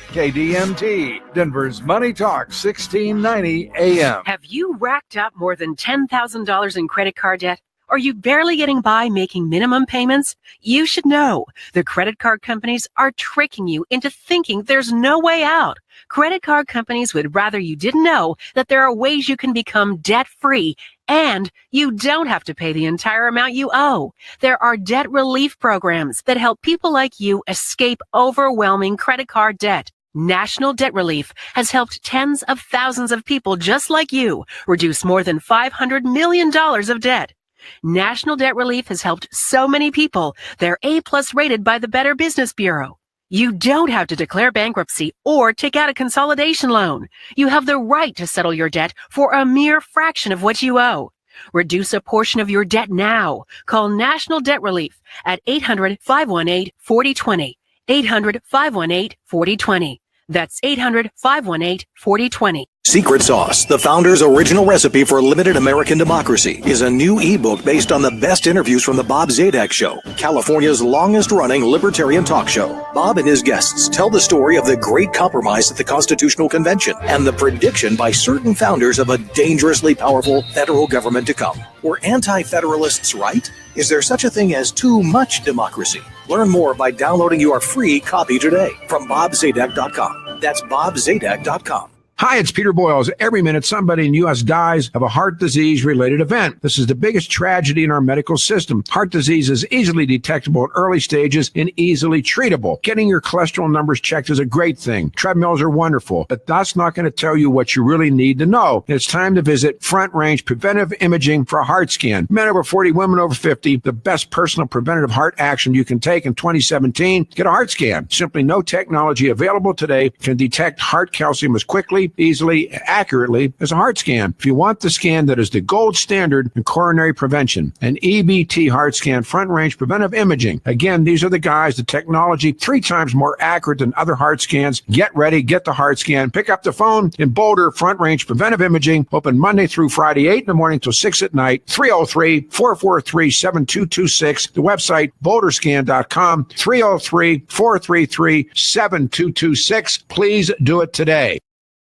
KDMT, Denver's Money Talk, 1690 AM. Have you racked up more than $10,000 in credit card debt? Are you barely getting by making minimum payments? You should know the credit card companies are tricking you into thinking there's no way out. Credit card companies would rather you didn't know that there are ways you can become debt-free and you don't have to pay the entire amount you owe. There are debt relief programs that help people like you escape overwhelming credit card debt. National Debt Relief has helped tens of thousands of people just like you reduce more than $500 million of debt. National Debt Relief has helped so many people. They're A+ rated by the Better Business Bureau. You don't have to declare bankruptcy or take out a consolidation loan. You have the right to settle your debt for a mere fraction of what you owe. Reduce a portion of your debt now. Call National Debt Relief at 800-518-4020. 800-518-4020. That's 800-518-4020. Secret Sauce, the founder's original recipe for limited American democracy, is a new ebook based on the best interviews from the Bob Zadek Show, California's longest-running libertarian talk show. Bob and his guests tell the story of the Great Compromise at the Constitutional Convention and the prediction by certain founders of a dangerously powerful federal government to come. Were anti-federalists right? Is there such a thing as too much democracy? Learn more by downloading your free copy today from bobzadek.com. That's bobzadek.com. Hi, it's Peter Boyles. Every minute somebody in the U.S. dies of a heart disease-related event. This is the biggest tragedy in our medical system. Heart disease is easily detectable at early stages and easily treatable. Getting your cholesterol numbers checked is a great thing. Treadmills are wonderful, but that's not going to tell you what you really need to know. It's time to visit Front Range Preventive Imaging for a heart scan. Men over 40, women over 50, the best personal preventative heart action you can take in 2017. Get a heart scan. Simply no technology available today can detect heart calcium as quickly, easily, accurately as a heart scan. If you want the scan that is the gold standard in coronary prevention, an EBT heart scan, Front Range Preventive Imaging. Again, these are the guys, the technology 3 times more accurate than other heart scans. Get ready, get the heart scan. Pick up the phone in Boulder. Front Range Preventive Imaging, open Monday through Friday, 8 in the morning till 6 at night. 303-443-7226. The website, boulderscan.com. 303-433-7226. Please do it today.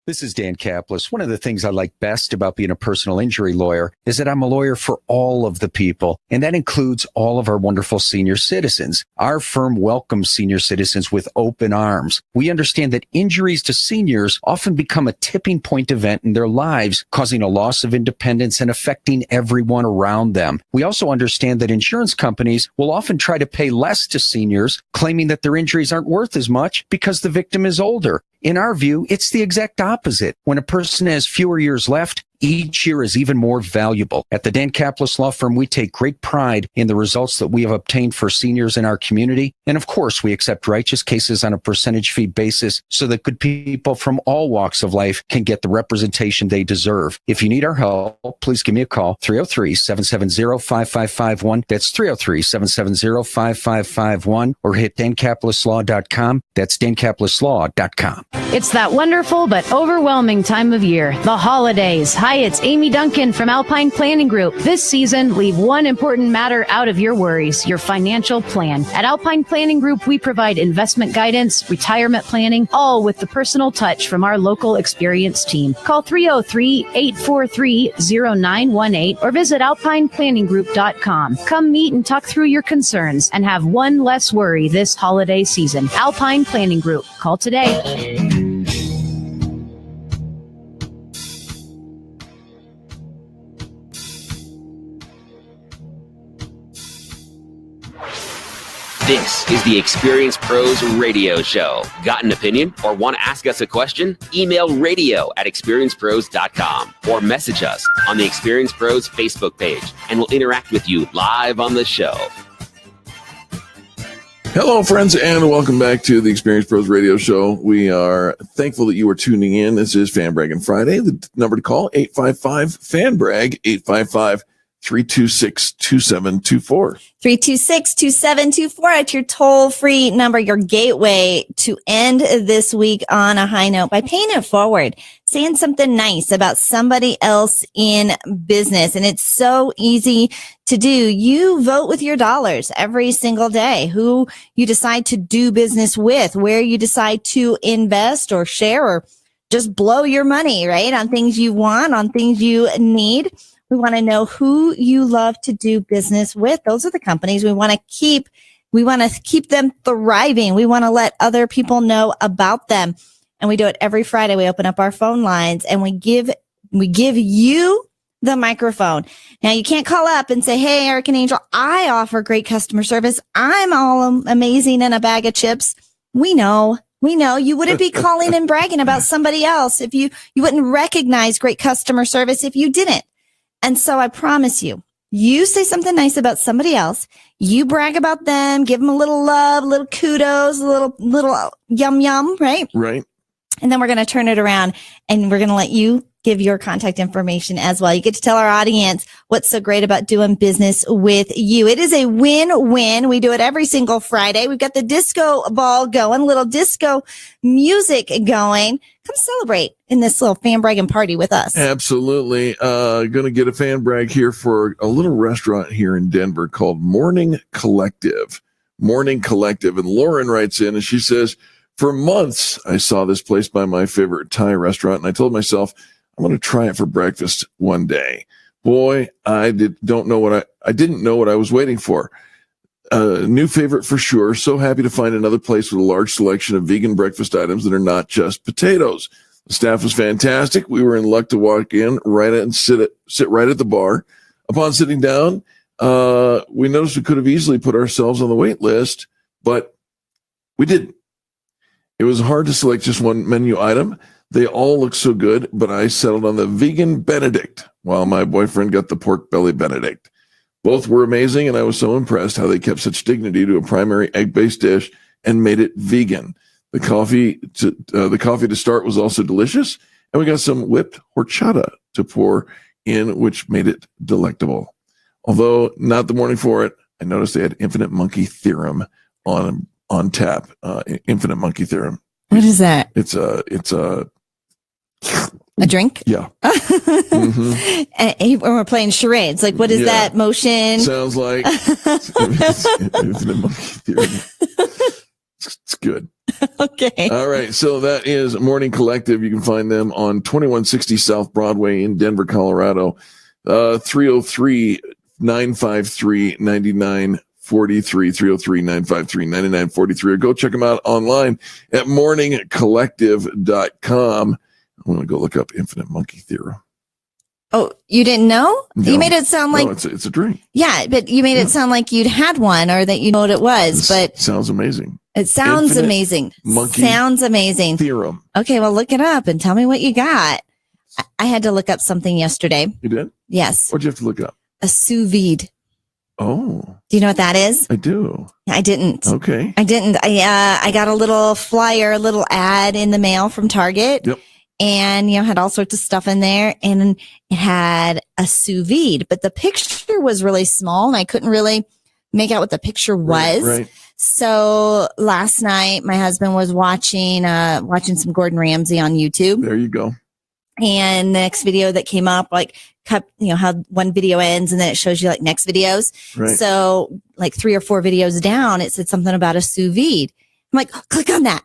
This is Dan Kaplis. One of the things I like best about being a personal injury lawyer is that I'm a lawyer for all of the people, and that includes all of our wonderful senior citizens. Our firm welcomes senior citizens with open arms. We understand that injuries to seniors often become a tipping point event in their lives, causing a loss of independence and affecting everyone around them. We also understand that insurance companies will often try to pay less to seniors, claiming that their injuries aren't worth as much because the victim is older. In our view, it's the exact opposite. When a person has fewer years left, each year is even more valuable. At the Dan Kaplis Law Firm, we take great pride in the results that we have obtained for seniors in our community. And of course, we accept righteous cases on a percentage fee basis so that good people from all walks of life can get the representation they deserve. If you need our help, please give me a call, 303-770-5551. That's 303-770-5551, or hit dankapleslaw.com. That's dankapleslaw.com. It's that wonderful but overwhelming time of year, the holidays. Hi, it's Amy Duncan from Alpine Planning Group. This season, leave one important matter out of your worries, your financial plan. At Alpine Planning Group, we provide investment guidance, retirement planning, all with the personal touch from our local experienced team. Call 303-843-0918 or visit alpineplanninggroup.com. Come meet and talk through your concerns and have one less worry this holiday season. Alpine Planning Group. Call today. This is the Experience Pros Radio Show. Got an opinion or want to ask us a question? Email radio@experiencepros.com or message us on the Experience Pros Facebook page, and we'll interact with you live on the show. Hello, friends, and welcome back to the Experience Pros Radio Show. We are thankful that you are tuning in. This is Fan Braggin Friday. The number to call, 855-FAN-BRAG, 855-326-2724. 326-2724 at your toll-free number, your gateway to end this week on a high note by paying it forward, saying something nice about somebody else in business. And it's so easy to do. You vote with your dollars every single day, who you decide to do business with, where you decide to invest or share or just blow your money, right? On things you want, on things you need. We want to know who you love to do business with. Those are the companies we want to keep. We want to keep them thriving. We want to let other people know about them. And we do it every Friday. We open up our phone lines and we give you the microphone. Now you can't call up and say, "Hey, Eric and Angel, I offer great customer service. I'm all amazing and a bag of chips." We know you wouldn't be calling and bragging about somebody else if you wouldn't recognize great customer service if you didn't. And so I promise you say something nice about somebody else. You brag about them, give them a little love, a little kudos, a little yum yum, right? Right. And then we're going to turn it around and we're going to let you give your contact information as well. You get to tell our audience what's so great about doing business with you. It is a win-win. We do it every single Friday. We've got the disco ball going, a little disco music going. Come celebrate in this little fan bragging party with us. Absolutely. Going to get a fan brag here for a little restaurant here in Denver called Morning Collective. Morning Collective. And Lauren writes in and she says, "For months, I saw this place by my favorite Thai restaurant, and I told myself, I'm going to try it for breakfast one day. Boy, I didn't know what I was waiting for. New favorite for sure. So happy to find another place with a large selection of vegan breakfast items that are not just potatoes. The staff was fantastic. We were in luck to walk in and sit right at the bar. Upon sitting down, we noticed we could have easily put ourselves on the wait list, but we didn't. It was hard to select just one menu item. They all look so good, but I settled on the vegan Benedict, while my boyfriend got the pork belly Benedict. Both were amazing, and I was so impressed how they kept such dignity to a primary egg-based dish and made it vegan. The coffee to start was also delicious, and we got some whipped horchata to pour in, which made it delectable. Although not the morning for it, I noticed they had Infinite Monkey Theorem on tap. Infinite Monkey Theorem. What is that? It's a drink? Yeah. Mm-hmm. And we're playing charades. Like, what is that motion? Sounds like Infinite Monkey Theorem. It's good. Okay. All right. So that is Morning Collective. You can find them on 2160 South Broadway in Denver, Colorado. 303-953-9943, 303-953-9943, or go check them out online at morningcollective.com. I'm going to go look up Infinite Monkey Theorem. Oh, you didn't know? No. You made it sound like it's a drink. Yeah, but you made it sound like you'd had one or that you know what it was. But sounds amazing. It sounds Infinite amazing. Monkey Sounds amazing. Theorem. Okay, well, look it up and tell me what you got. I had to look up something yesterday. You did? Yes. What'd you have to look up? A sous vide. Oh. Do you know what that is? I do. I didn't. Okay. I didn't. I got a little flyer, a little ad in the mail from Target. Yep. And, had all sorts of stuff in there. And it had a sous vide, but the picture was really small and I couldn't really make out what the picture was. Right. So last night, my husband was watching some Gordon Ramsay on YouTube. There you go. And the next video that came up, how one video ends and then it shows you like next videos. Right. So like 3 or 4 videos down, it said something about a sous vide. I'm like, click on that.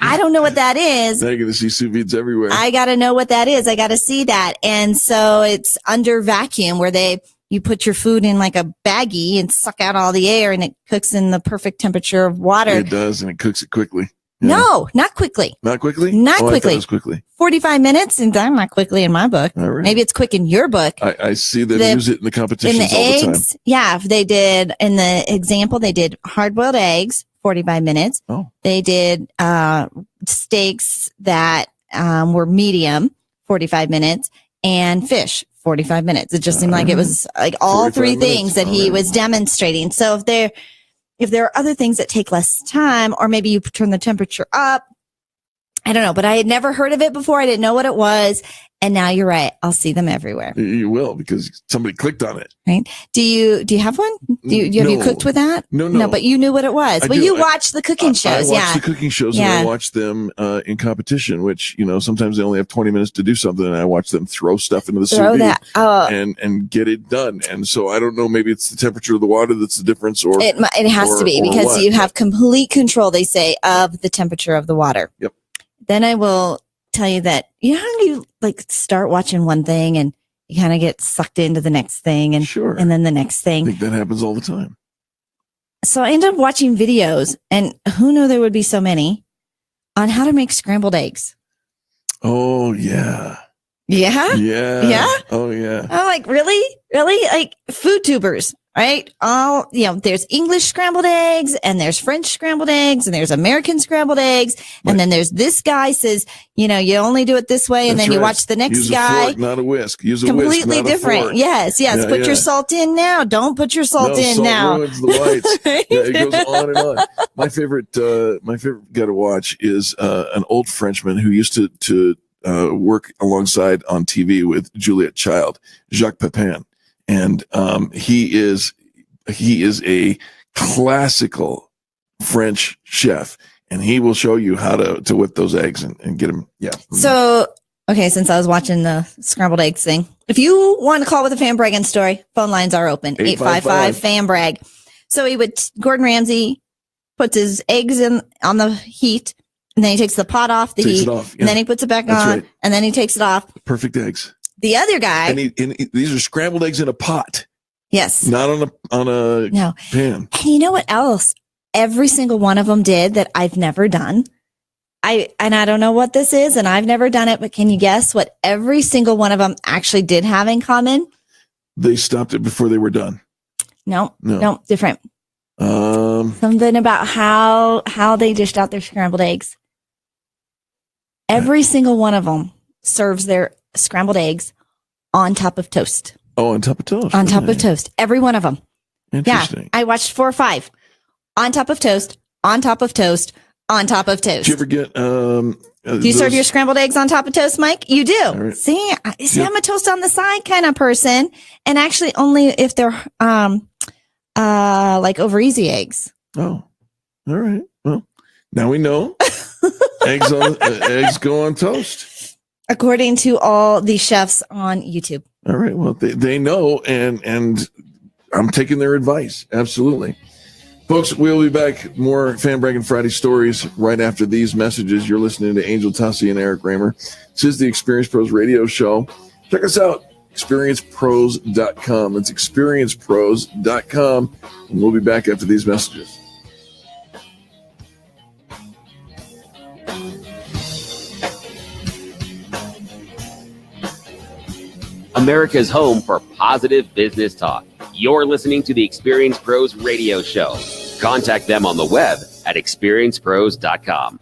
I don't know what that is. Now you're going to see sous vides everywhere. I got to know what that is. I got to see that. And so it's under vacuum where you put your food in like a baggie and suck out all the air and it cooks in the perfect temperature of water. It does, and it cooks it quickly. Yeah. No, not quickly. Not quickly? Not I quickly. thought it was quickly. 45 minutes and I'm not quickly in my book. All right. Maybe it's quick in your book. I see them use it in the competitions in the all the time. Yeah, they did in the example, they did hard-boiled eggs, 45 minutes. Oh. They did steaks that were medium, 45 minutes, and fish, 45 minutes. It just seemed like it was like all 3 things that he was demonstrating. So if there are other things that take less time, or maybe you turn the temperature up, I don't know, but I had never heard of it before. I didn't know what it was. And now you're right. I'll see them everywhere. You will, because somebody clicked on it. Right. Do you have one? Have you cooked with that? No. But you knew what it was. You watch the cooking shows. I watch the cooking shows and I watch them in competition, which, sometimes they only have 20 minutes to do something and I watch them throw stuff into the sous vide and get it done. And so I don't know, maybe it's the temperature of the water that's the difference, or it has to be, because you have complete control, they say, of the temperature of the water. Yep. Then I will tell you that, how you start watching one thing and you kind of get sucked into the next thing and then the next thing. I think that happens all the time. So I ended up watching videos, and who knew there would be so many, on how to make scrambled eggs. Oh, yeah. Yeah? Yeah. Yeah? Oh, yeah. I'm like, really? Really? Like food tubers, right? There's English scrambled eggs and there's French scrambled eggs and there's American scrambled eggs. And then there's this guy says, you only do it this way. And then you watch the next guy. Use a fork, not a whisk. Use a completely whisk, not different. a fork. Yes. Yeah, put your salt in now. Don't put your salt in salt now. Ruins the whites. It goes on and on. My favorite guy to watch is an old Frenchman who used to work alongside on TV with Juliette Child, Jacques Pepin. And he is a classical French chef, and he will show you how to whip those eggs and get them. Yeah. So, okay, since I was watching the scrambled eggs thing, if you want to call with a Fan Braggin story, phone lines are open. 855 Fan Brag. So Gordon Ramsay puts his eggs on the heat, and then he takes the pot off the heat, and then he puts it back on, and then he takes it off. Perfect eggs. The other guy, and these are scrambled eggs in a pot. Yes, not on a pan. And you know what else? Every single one of them did that I've never done. I don't know what this is, and I've never done it. But can you guess what every single one of them actually did have in common? They stopped it before they were done. No, different. Something about how they dished out their scrambled eggs. Every single one of them serves their scrambled eggs on top of toast. Oh, on top of toast. On top of toast. Every one of them. Interesting. Yeah, I watched 4 or 5. On top of toast, on top of toast, on top of toast. Did you ever get do you serve your scrambled eggs on top of toast, Mike? You do. Right. See, I'm a toast on the side kind of person, and actually only if they're like over easy eggs. Oh, all right. Well, now we know. Eggs go on toast, according to all the chefs on YouTube. All right. Well, they know, and I'm taking their advice. Absolutely. Folks, we'll be back. More Fan Braggin Friday stories right after these messages. You're listening to Angel Tussie and Eric Raymer. This is the Experience Pros radio show. Check us out, experiencepros.com. It's experiencepros.com. And we'll be back after these messages. America's home for positive business talk. You're listening to the Experience Pros radio show. Contact them on the web at experiencepros.com.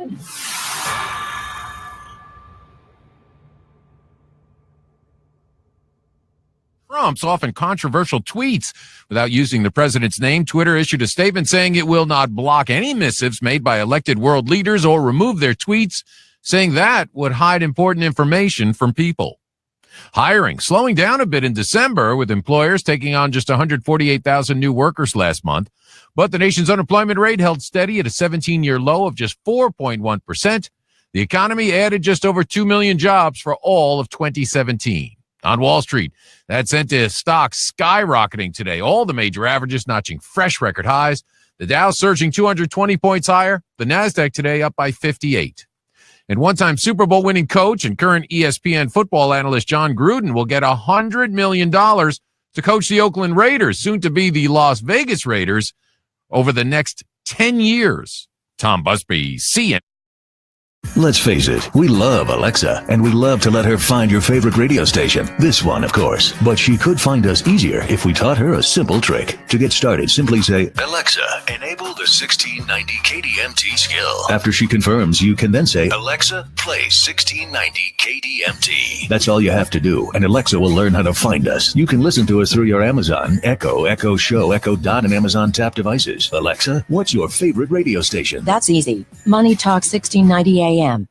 Trump's often controversial tweets. Without using the president's name, Twitter issued a statement saying it will not block any missives made by elected world leaders or remove their tweets, saying that would hide important information from people. Hiring slowing down a bit in December, with employers taking on just 148,000 new workers last month. But the nation's unemployment rate held steady at a 17-year low of just 4.1%. The economy added just over 2 million jobs for all of 2017. On Wall Street, that sent the stocks skyrocketing today. All the major averages notching fresh record highs. The Dow surging 220 points higher. The Nasdaq today up by 58. And one-time Super Bowl winning coach and current ESPN football analyst John Gruden will get $100 million to coach the Oakland Raiders, soon to be the Las Vegas Raiders, over the next 10 years. Tom Busby, CNN. Let's face it, we love Alexa, and we love to let her find your favorite radio station. This one, of course. But she could find us easier if we taught her a simple trick. To get started, simply say, Alexa, enable the 1690 KDMT skill. After she confirms, you can then say, Alexa, play 1690 KDMT. That's all you have to do, and Alexa will learn how to find us. You can listen to us through your Amazon, Echo Show, Echo Dot, and Amazon Tap devices. Alexa, what's your favorite radio station? That's easy. Money Talk 1690 AM.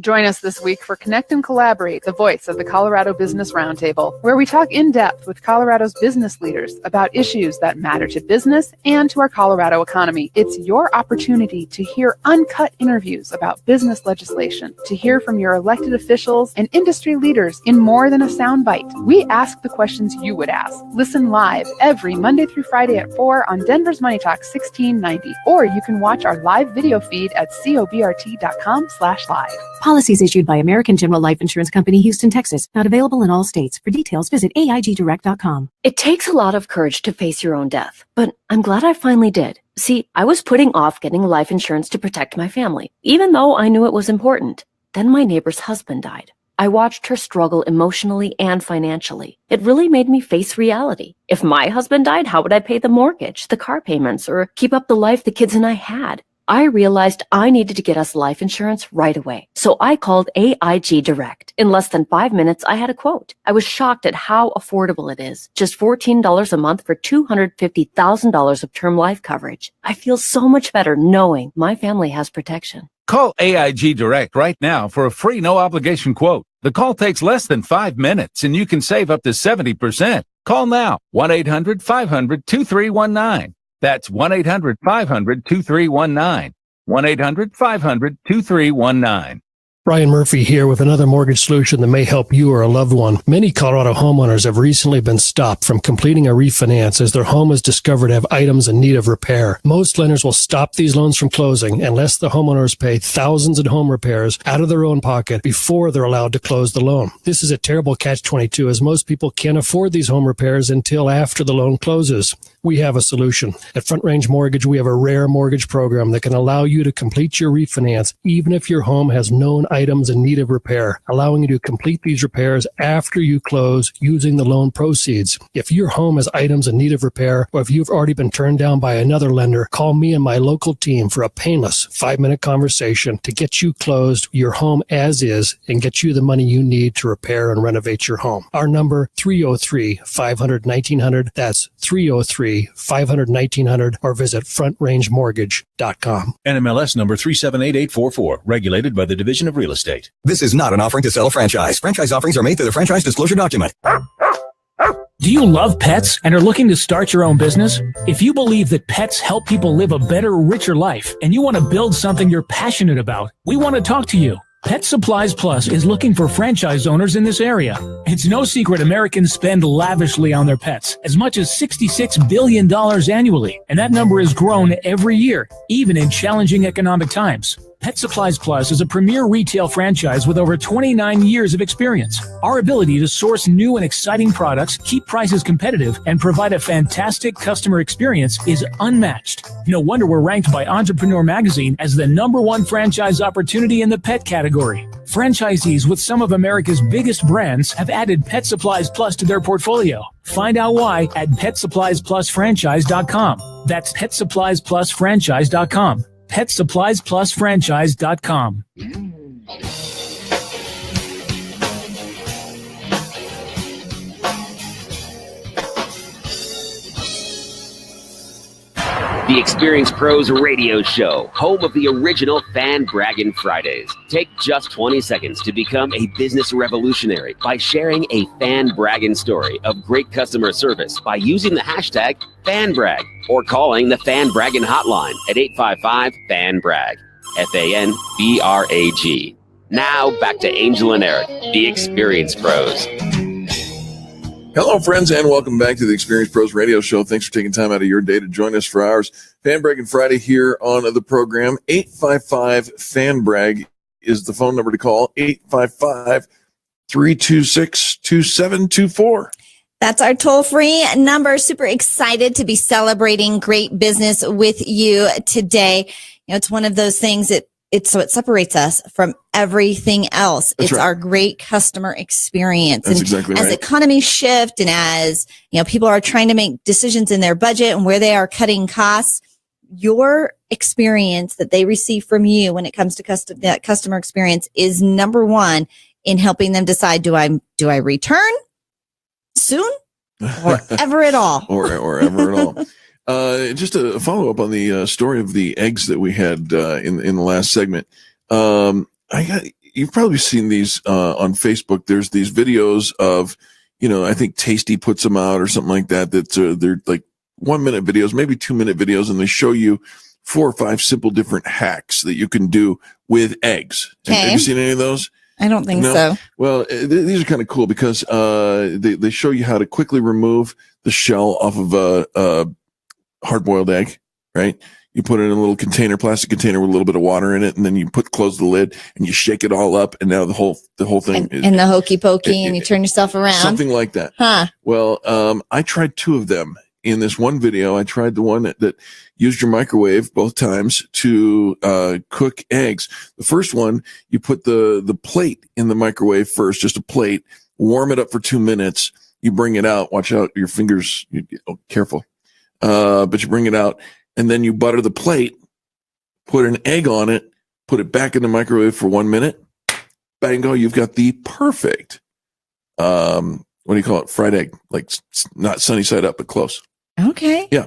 Join us this week for Connect and Collaborate, the voice of the Colorado Business Roundtable, where we talk in depth with Colorado's business leaders about issues that matter to business and to our Colorado economy. It's your opportunity to hear uncut interviews about business legislation, to hear from your elected officials and industry leaders in more than a soundbite. We ask the questions you would ask. Listen live every Monday through Friday at 4 on Denver's Money Talk 1690, or you can watch our live video feed at cobrt.com/live. Policies issued by American General Life Insurance Company, Houston, Texas. Not available in all states. For details, visit AIGdirect.com. It takes a lot of courage to face your own death, but I'm glad I finally did. See, I was putting off getting life insurance to protect my family, even though I knew it was important. Then my neighbor's husband died. I watched her struggle emotionally and financially. It really made me face reality. If my husband died, how would I pay the mortgage, the car payments, or keep up the life the kids and I had? I realized I needed to get us life insurance right away. So I called AIG Direct. In less than 5 minutes, I had a quote. I was shocked at how affordable it is. Just $14 a month for $250,000 of term life coverage. I feel so much better knowing my family has protection. Call AIG Direct right now for a free no-obligation quote. The call takes less than 5 minutes, and you can save up to 70%. Call now, 1-800-500-2319. That's 1-800-500-2319. 1-800-500-2319. Brian Murphy here with another mortgage solution that may help you or a loved one. Many Colorado homeowners have recently been stopped from completing a refinance as their home is discovered to have items in need of repair. Most lenders will stop these loans from closing unless the homeowners pay thousands in home repairs out of their own pocket before they're allowed to close the loan. This is a terrible catch-22 as most people can't afford these home repairs until after the loan closes. We have a solution. At Front Range Mortgage, we have a rare mortgage program that can allow you to complete your refinance even if your home has known items in need of repair, allowing you to complete these repairs after you close using the loan proceeds. If your home has items in need of repair, or if you've already been turned down by another lender, call me and my local team for a painless 5-minute conversation to get you closed, your home as is, and get you the money you need to repair and renovate your home. Our number, 303-500-1900. That's 303-500-1900, or visit frontrangemortgage.com. NMLS number 378844, regulated by the Division of Real Estate. This is not an offering to sell a franchise. Franchise offerings are made through the franchise disclosure document. Do you love pets and are looking to start your own business? If you believe that pets help people live a better, richer life, and you want to build something you're passionate about, we want to talk to you. Pet Supplies Plus is looking for franchise owners in this area. It's no secret Americans spend lavishly on their pets, as much as $66 billion annually, and that number has grown every year, even in challenging economic times. Pet Supplies Plus is a premier retail franchise with over 29 years of experience. Our ability to source new and exciting products, keep prices competitive, and provide a fantastic customer experience is unmatched. No wonder we're ranked by Entrepreneur Magazine as the #1 franchise opportunity in the pet category. Franchisees with some of America's biggest brands have added Pet Supplies Plus to their portfolio. Find out why at PetSuppliesPlusFranchise.com. That's PetSuppliesPlusFranchise.com. PetSuppliesPlusFranchise.com. The Experienced Pros Radio Show, home of the original Fan Braggin Fridays. Take just 20 seconds to become a business revolutionary by sharing a Fan Braggin story of great customer service by using the hashtag FanBrag or calling the Fan Braggin hotline at 855-FAN-BRAG, FANBRAG. Now back to Angel and Eric, the Experienced Pros. Hello, friends, and welcome back to the Experienced Pros Radio Show. Thanks for taking time out of your day to join us for ours. Fan Braggin Friday here on the program. 855-FAN-BRAG is the phone number to call. 855-326-2724. That's our toll-free number. Super excited to be celebrating great business with you today. You know, it's one of those things that it separates us from everything else. That's it's right. Our great customer experience. That's and exactly as right. economies shift and as, you know, people are trying to make decisions in their budget and where they are cutting costs, your experience that they receive from you when it comes to that customer experience is #1 in helping them decide, do I return soon or ever at all? or ever at all. Just a follow-up on the story of the eggs that we had in the last segment. You've probably seen these on Facebook. There's these videos of, you know, I think Tasty puts them out or something like that. They're like 1-minute videos, maybe 2-minute videos, and they show you 4 or 5 simple different hacks that you can do with eggs. Okay. Have you seen any of those? I don't think so. Well, these are kind of cool because they show you how to quickly remove the shell off of a hard-boiled egg, right? You put it in a little container, plastic container with a little bit of water in it, and then you close the lid and you shake it all up, and now the whole thing and the hokey pokey, and you turn yourself around, something like that. Huh? Well, I tried 2 of them in this one video. I tried the one that used your microwave both times to cook eggs. The first one, you put the plate in the microwave first, just a plate, warm it up for 2 minutes. You bring it out. Watch out, your fingers. Careful. But you bring it out, and then you butter the plate, put an egg on it, put it back in the microwave for 1 minute. Bango, you've got the perfect, what do you call it? Fried egg, like not sunny side up, but close. Okay. Yeah.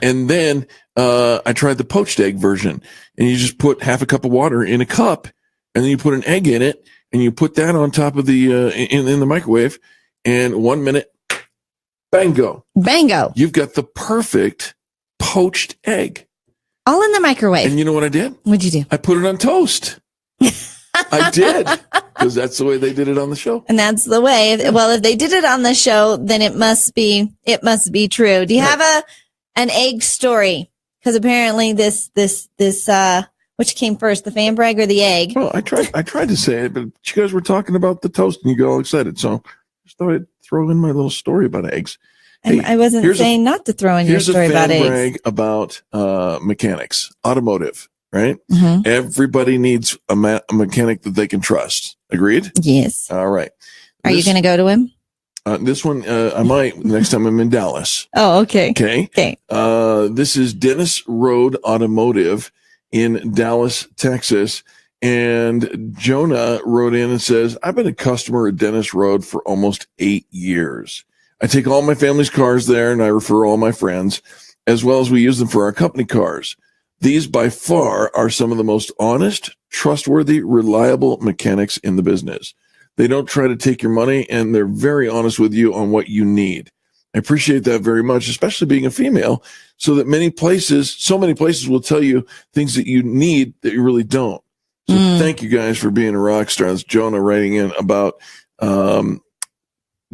And then I tried the poached egg version, and you just put half a cup of water in a cup, and then you put an egg in it, and you put that on top of the in the microwave, and 1 minute. Bango. You've got the perfect poached egg. All in the microwave. And you know what I did? What'd you do? I put it on toast. I did. Because that's the way they did it on the show. And that's the way. Well, if they did it on the show, then it must be true. Do you have an egg story? Because apparently this which came first, the fan brag or the egg? Well, I tried to say it, but you guys were talking about the toast and you got all excited. So I just thought I'd throw in my little story about eggs. Hey, I wasn't saying not to throw in your story about eggs. Here's a fan brag about mechanics, automotive, right? Mm-hmm. Everybody needs a mechanic that they can trust. Agreed? Yes. All right. Are you going to go to him? This one, I might next time I'm in Dallas. Oh, okay. Okay. This is Dennis Road Automotive in Dallas, Texas. And Jonah wrote in and says, I've been a customer at Dennis Road for almost 8 years. I take all my family's cars there and I refer all my friends, as well as we use them for our company cars. These by far are some of the most honest, trustworthy, reliable mechanics in the business. They don't try to take your money and they're very honest with you on what you need. I appreciate that very much, especially being a female, so many places will tell you things that you need that you really don't. So thank you guys for being a rock star. That's Jonah writing in about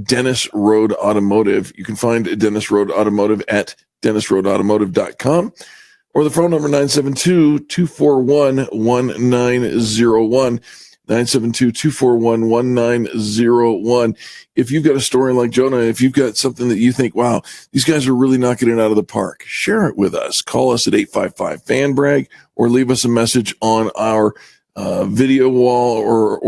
Dennis Road Automotive. You can find Dennis Road Automotive at dennisroadautomotive.com or the phone number 972-241-1901. 972-241-1901. If you've got a story like Jonah, if you've got something that you think, wow, these guys are really knocking it out of the park, share it with us. Call us at 855-FAN-BRAG or leave us a message on our video wall or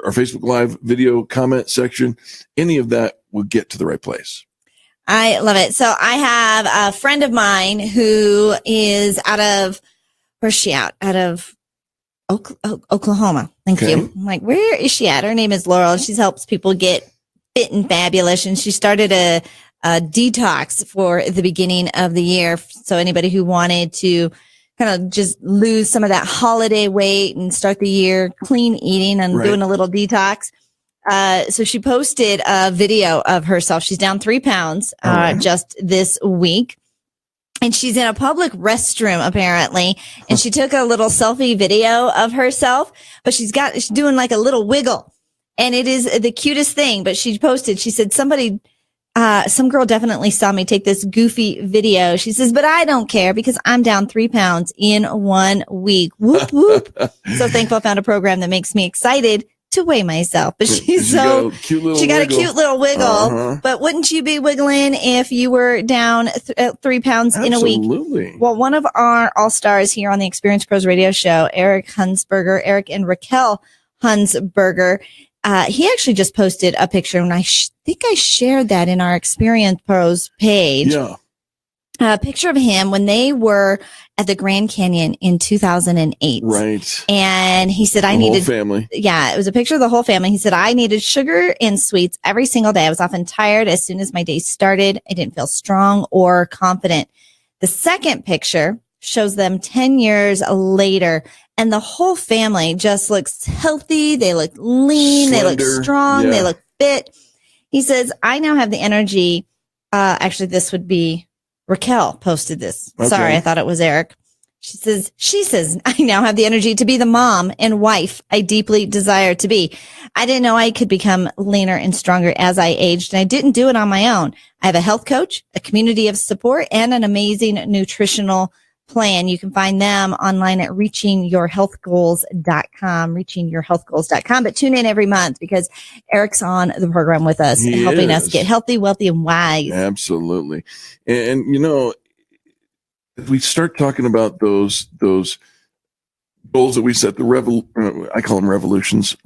our Facebook Live video comment section. Any of that will get to the right place. I love it. So I have a friend of mine who is where's she out? Out of Oklahoma. Thank you. I'm like, where is she at? Her name is Laurel. She helps people get fit and fabulous. And she started a detox for the beginning of the year. So anybody who wanted to kind of just lose some of that holiday weight and start the year clean eating and doing a little detox. So she posted a video of herself. She's down 3 pounds just this week. And she's in a public restroom, apparently. And she took a little selfie video of herself, but she's doing like a little wiggle. And it is the cutest thing. But she posted, she said, some girl definitely saw me take this goofy video. She says, but I don't care because I'm down 3 pounds in 1 week. Whoop, whoop. So thankful I found a program that makes me excited to weigh myself. But she's she got a cute little wiggle. But wouldn't you be wiggling if you were down 3 pounds in a week? Absolutely. Well, one of our all-stars here on the Experience Pros radio show, Eric and Raquel Hunsberger, he actually just posted a picture, and I think I shared that in our Experience Pros page. Yeah. A picture of him when they were at the Grand Canyon in 2008. Right. And he said, I needed family. Yeah, it was a picture of the whole family. He said, I needed sugar and sweets every single day. I was often tired as soon as my day started. I didn't feel strong or confident. The second picture shows them 10 years later, and the whole family just looks healthy. They look lean. Slender. They look strong. Yeah. They look fit. He says, I now have the energy. Actually, this would be Raquel posted this. Okay. Sorry, I thought it was Eric. She says, I now have the energy to be the mom and wife I deeply desire to be. I didn't know I could become leaner and stronger as I aged, and I didn't do it on my own. I have a health coach, a community of support, and an amazing nutritional plan. You can find them online at reachingyourhealthgoals.com, reachingyourhealthgoals.com. But tune in every month because Eric's on the program with us, helping us get healthy, wealthy, and wise. Absolutely. And you know, if we start talking about those goals that we set, I call them resolutions,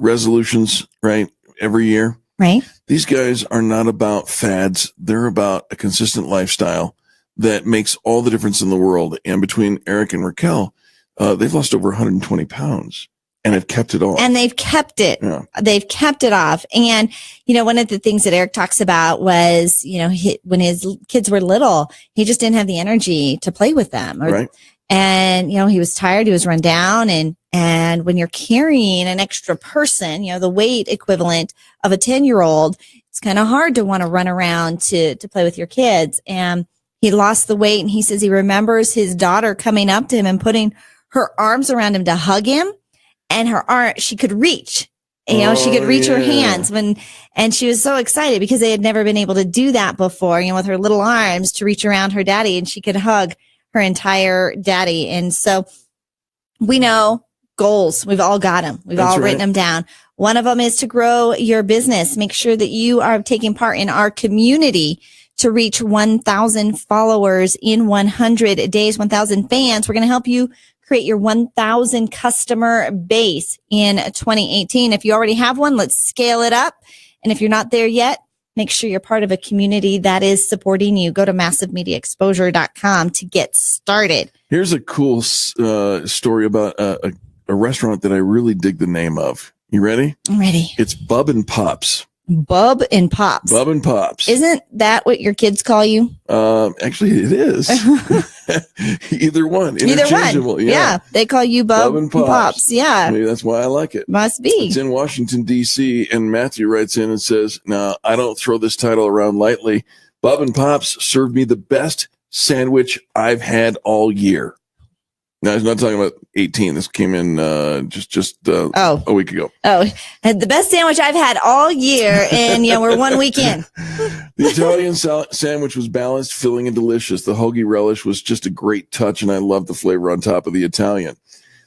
right? Every year. Right. These guys are not about fads. They're about a consistent lifestyle that makes all the difference in the world. And between Eric and Raquel, they've lost over 120 pounds and have kept it off. And they've kept it. Yeah. They've kept it off. And, you know, one of the things that Eric talks about was, you know, when his kids were little, he just didn't have the energy to play with them. Right. And, you know, he was tired. He was run down. And when you're carrying an extra person, you know, the weight equivalent of a 10-year-old, it's kind of hard to want to run around to play with your kids. And he lost the weight, and he says he remembers his daughter coming up to him and putting her arms around him to hug him, and she could reach. You know, she could reach her hands and she was so excited because they had never been able to do that before, you know, with her little arms to reach around her daddy, and she could hug her entire daddy. And so we know goals. We've all got them. We've all written them down. One of them is to grow your business. Make sure that you are taking part in our community to reach 1,000 followers in 100 days, 1,000 fans. We're going to help you create your 1,000 customer base in 2018. If you already have one, let's scale it up. And if you're not there yet, make sure you're part of a community that is supporting you. Go to massivemediaexposure.com to get started. Here's a cool story about a restaurant that I really dig the name of. You ready? I'm ready. It's Bub and Pops. Bub and Pops. Bub and Pops. Isn't that what your kids call you? Actually, it is. Either one. Interchangeable. Either one. Yeah. They call you Bub and Pops. Yeah. Maybe that's why I like it. Must be. It's in Washington, D.C., and Matthew writes in and says, "Now, I don't throw this title around lightly. Bub and Pops served me the best sandwich I've had all year." No, he's not talking about 18. This came in just a week ago. Oh, the best sandwich I've had all year, and we're 1 week in. The Italian sandwich was balanced, filling, and delicious. The hoagie relish was just a great touch, and I love the flavor on top of the Italian.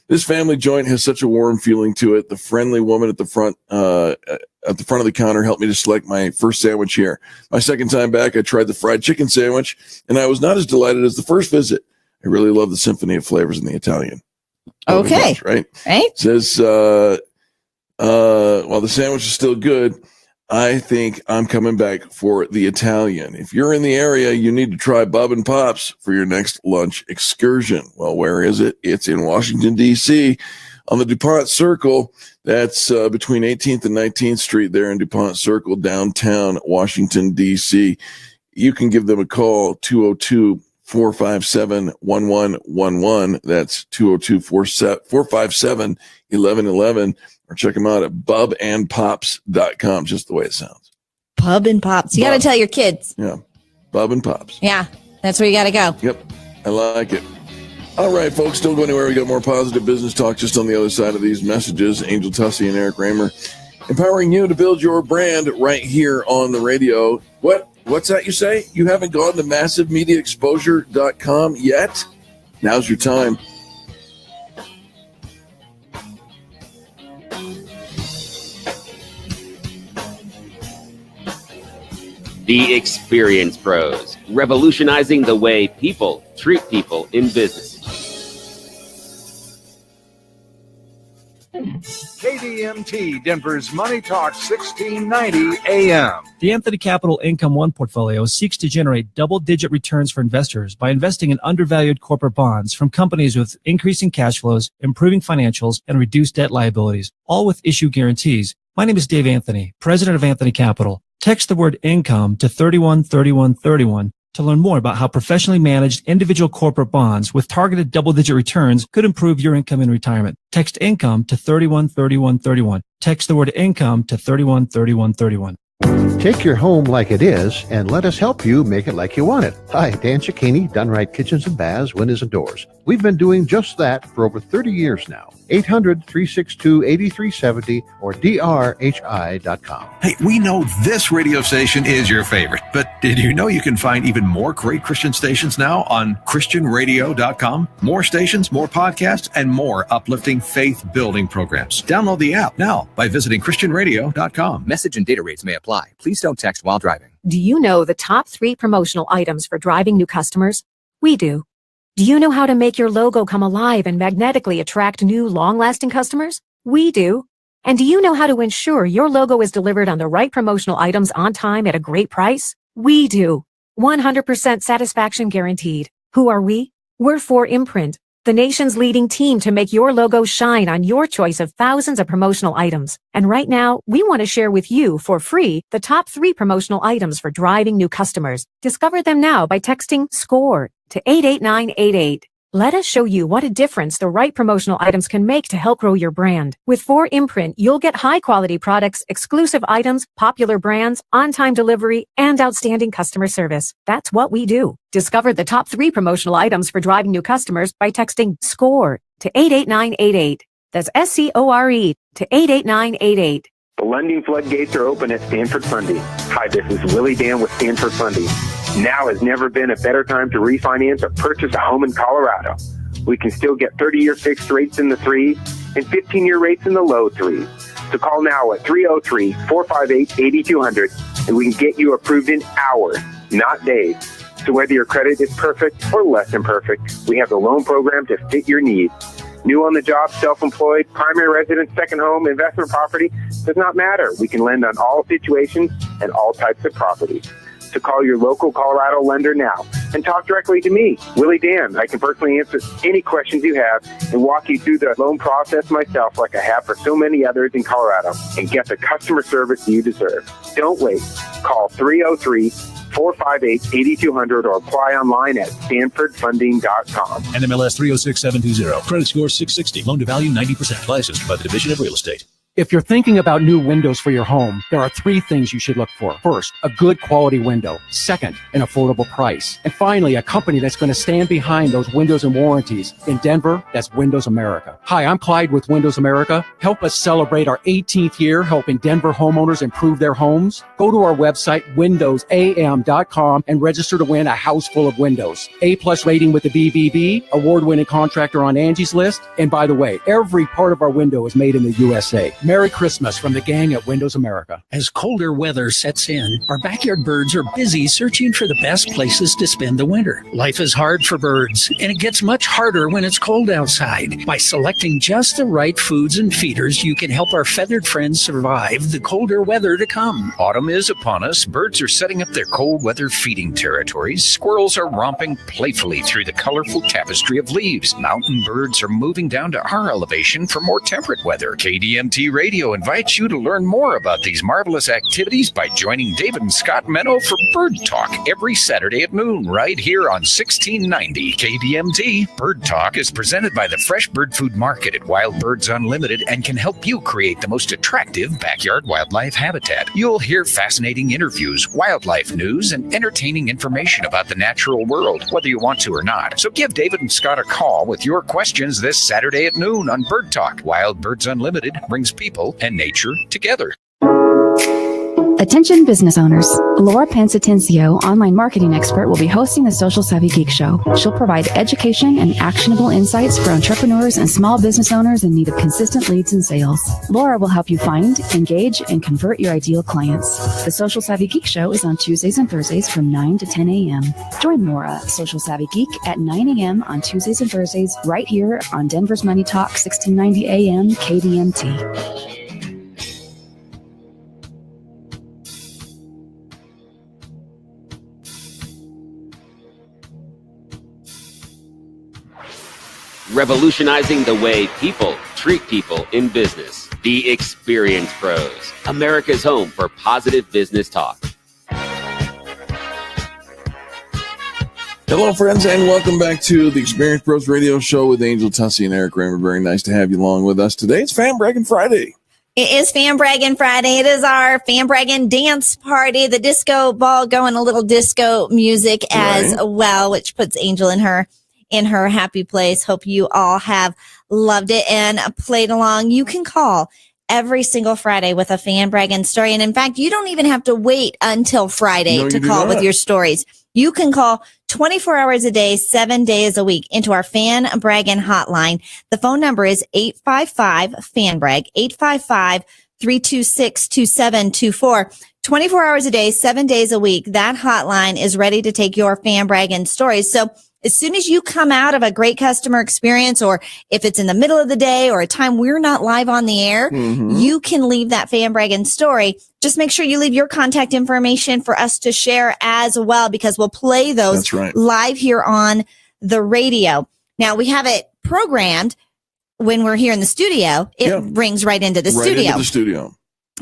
This family joint has such a warm feeling to it. The friendly woman at the front of the counter helped me to select my first sandwich here. My second time back, I tried the fried chicken sandwich, and I was not as delighted as the first visit. I really love the symphony of flavors in the Italian. Okay. Much, right? Right. Says, while the sandwich is still good, I think I'm coming back for the Italian. If you're in the area, you need to try Bub and Pops for your next lunch excursion. Well, where is it? It's in Washington, D.C., on the DuPont Circle. That's between 18th and 19th Street there in DuPont Circle, downtown Washington, D.C. You can give them a call, 202-457-1111. That's 202-457-1111. Or check them out at bubandpops.com, just the way it sounds. Bub and Pops. You got to tell your kids. Yeah. Bub and Pops. Yeah. That's where you got to go. Yep. I like it. All right, folks. Don't go anywhere. We got more positive business talk just on the other side of these messages. Angel Tussey and Eric Raymer empowering you to build your brand right here on the radio. What's that you say? You haven't gone to massivemediaexposure.com yet? Now's your time. The Experience Pros, revolutionizing the way people treat people in business. KDMT, Denver's Money Talk 1690 AM. The Anthony Capital Income One portfolio seeks to generate double-digit returns for investors by investing in undervalued corporate bonds from companies with increasing cash flows, improving financials, and reduced debt liabilities, all with issue guarantees. My name is Dave Anthony, president of Anthony Capital. Text the word income to 313131 to learn more about how professionally managed individual corporate bonds with targeted double-digit returns could improve your income in retirement. Text income to 313131. Text the word income to 313131. Take your home like it is and let us help you make it like you want it. Hi, Dan Cicchini, Done Right Kitchens and Baths, Windows and Doors. We've been doing just that for over 30 years now. 800-362-8370 or drhi.com. Hey, we know this radio station is your favorite, but did you know you can find even more great Christian stations now on christianradio.com? More stations, more podcasts, and more uplifting faith-building programs. Download the app now by visiting christianradio.com. Message and data rates may apply. Please don't text while driving. Do you know the top 3 promotional items for driving new customers? We do. Do you know how to make your logo come alive and magnetically attract new, long-lasting customers? We do. And do you know how to ensure your logo is delivered on the right promotional items on time at a great price? We do. 100% satisfaction guaranteed. Who are we? We're 4imprint, the nation's leading team to make your logo shine on your choice of thousands of promotional items. And right now, we want to share with you for free the top 3 promotional items for driving new customers. Discover them now by texting SCORE to 88988. Let us show you what a difference the right promotional items can make to help grow your brand. With 4imprint, you'll get high-quality products, exclusive items, popular brands, on-time delivery, and outstanding customer service. That's what we do. Discover the top 3 promotional items for driving new customers by texting SCORE to 88988. That's SCORE to 88988. The lending floodgates are open at Stanford Funding. Hi, this is Willie Dan with Stanford Funding. Now has never been a better time to refinance or purchase a home in Colorado. We can still get 30-year fixed rates in the 3s and 15-year rates in the low 3s. So call now at 303-458-8200 and we can get you approved in hours, not days. So whether your credit is perfect or less than perfect, we have the loan program to fit your needs. New on the job, self-employed, primary residence, second home, investment property, does not matter. We can lend on all situations and all types of properties. So call your local Colorado lender now and talk directly to me, Willie Dan. I can personally answer any questions you have and walk you through the loan process myself like I have for so many others in Colorado and get the customer service you deserve. Don't wait. Call 303-458-8200 or apply online at stanfordfunding.com. NMLS 306720. Credit score 660. Loan to value 90%. Licensed by the Division of Real Estate. If you're thinking about new windows for your home, there are 3 things you should look for. First, a good quality window. Second, an affordable price. And finally, a company that's going to stand behind those windows and warranties. In Denver, that's Windows America. Hi, I'm Clyde with Windows America. Help us celebrate our 18th year helping Denver homeowners improve their homes. Go to our website, windowsam.com, and register to win a house full of windows. A+ rating with the BBB, award-winning contractor on Angie's List. And by the way, every part of our window is made in the USA. Merry Christmas from the gang at Windows America. As colder weather sets in, our backyard birds are busy searching for the best places to spend the winter. Life is hard for birds, and it gets much harder when it's cold outside. By selecting just the right foods and feeders, you can help our feathered friends survive the colder weather to come. Autumn is upon us. Birds are setting up their cold weather feeding territories. Squirrels are romping playfully through the colorful tapestry of leaves. Mountain birds are moving down to our elevation for more temperate weather. KDMT Radio invites you to learn more about these marvelous activities by joining David and Scott Menno for Bird Talk every Saturday at noon right here on 1690 KDMT. Bird Talk is presented by the Fresh Bird Food Market at Wild Birds Unlimited and can help you create the most attractive backyard wildlife habitat. You'll hear fascinating interviews, wildlife news, and entertaining information about the natural world, whether you want to or not. So give David and Scott a call with your questions this Saturday at noon on Bird Talk. Wild Birds Unlimited brings people and nature together. Attention business owners. Laura Pansatencio, online marketing expert, will be hosting the Social Savvy Geek Show. She'll provide education and actionable insights for entrepreneurs and small business owners in need of consistent leads and sales. Laura will help you find, engage, and convert your ideal clients. The Social Savvy Geek Show is on Tuesdays and Thursdays from 9 to 10 a.m. Join Laura, Social Savvy Geek, at 9 a.m. on Tuesdays and Thursdays right here on Denver's Money Talk, 1690 a.m. KDMT. Revolutionizing the way people treat people in business. The Experience Pros, America's home for positive business talk. Hello, friends, and welcome back to the Experience Pros Radio Show with Angel Tussey and Eric Kramer. Very nice to have you along with us today. It's Fan Braggin Friday. It is Fan Braggin Friday. It is our Fan Braggin dance party. The disco ball going, a little disco music as well, which puts Angel in her happy place. Hope you all have loved it and played along. You can call every single Friday with a Fan Braggin story. And in fact, you don't even have to wait until Friday to call with your stories. You can call 24 hours a day, 7 days a week into our Fan Braggin hotline. The phone number is 855-FAN-BRAG, 855-326-2724. 24 hours a day, 7 days a week. That hotline is ready to take your Fan Braggin stories. So as soon as you come out of a great customer experience, or if it's in the middle of the day or a time we're not live on the air, you can leave that Fan Braggin story. Just make sure you leave your contact information for us to share as well, because we'll play those live here on the radio. Now, we have it programmed when we're here in the studio. It rings right into the studio.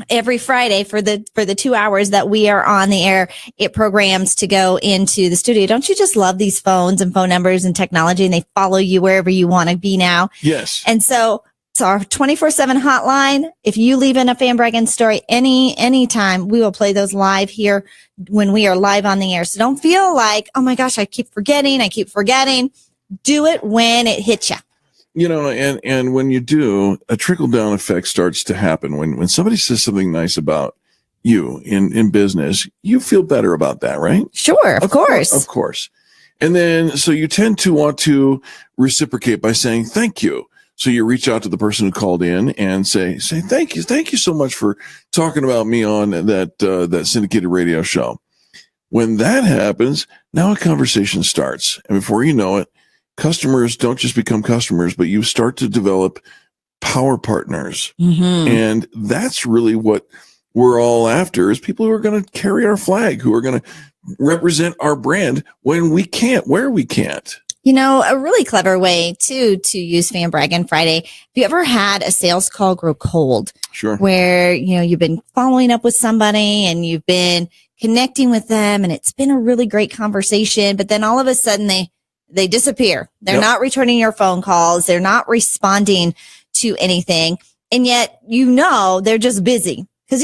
Every Friday for the 2 hours that we are on the air, it programs to go into the studio. Don't you just love these phones and phone numbers and technology, and they follow you wherever you want to be now? Yes. And so it's our 24/7 hotline. If you leave in a Fan Braggin story anytime, we will play those live here when we are live on the air. So don't feel like, oh my gosh, I keep forgetting. Do it when it hits you. You know, and when you do, a trickle-down effect starts to happen. When somebody says something nice about you in business, you feel better about that, right? Sure, of course. Of course. And then, so you tend to want to reciprocate by saying thank you. So you reach out to the person who called in and say thank you so much for talking about me on that syndicated radio show. When that happens, now a conversation starts. And before you know it, customers don't just become customers, but you start to develop power partners. And that's really what we're all after, is people who are going to carry our flag, who are going to represent our brand when we can't, where we can't. You know, a really clever way to use Fan Braggin Friday. Have you ever had a sales call grow cold? Sure. Where, you know, you've been following up with somebody and you've been connecting with them and it's been a really great conversation, but then all of a sudden they disappear. They're not returning your phone calls. They're not responding to anything. And yet, they're just busy because,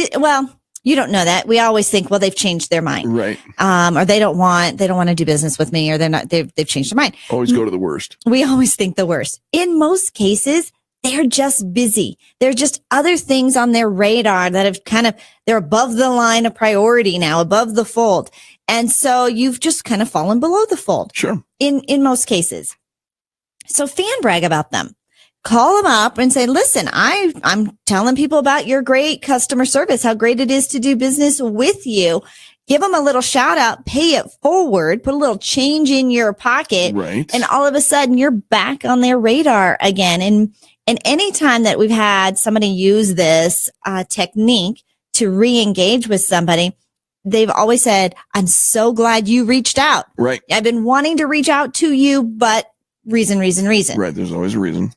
you don't know that. We always think, well, they've changed their mind. Right. Or they don't want to do business with me, or they've changed their mind. Always go to the worst. We always think the worst. In most cases, they're just busy. There are just other things on their radar that have they're above the line of priority now, above the fold. And so you've just kind of fallen below the fold. Sure. In most cases. So fan brag about them. Call them up and say, listen, I'm telling people about your great customer service, how great it is to do business with you. Give them a little shout out, pay it forward, put a little change in your pocket. Right. And all of a sudden you're back on their radar again. And any time that we've had somebody use this technique to re-engage with somebody, they've always said, I'm so glad you reached out. Right. I've been wanting to reach out to you, but reason. Right. There's always a reason.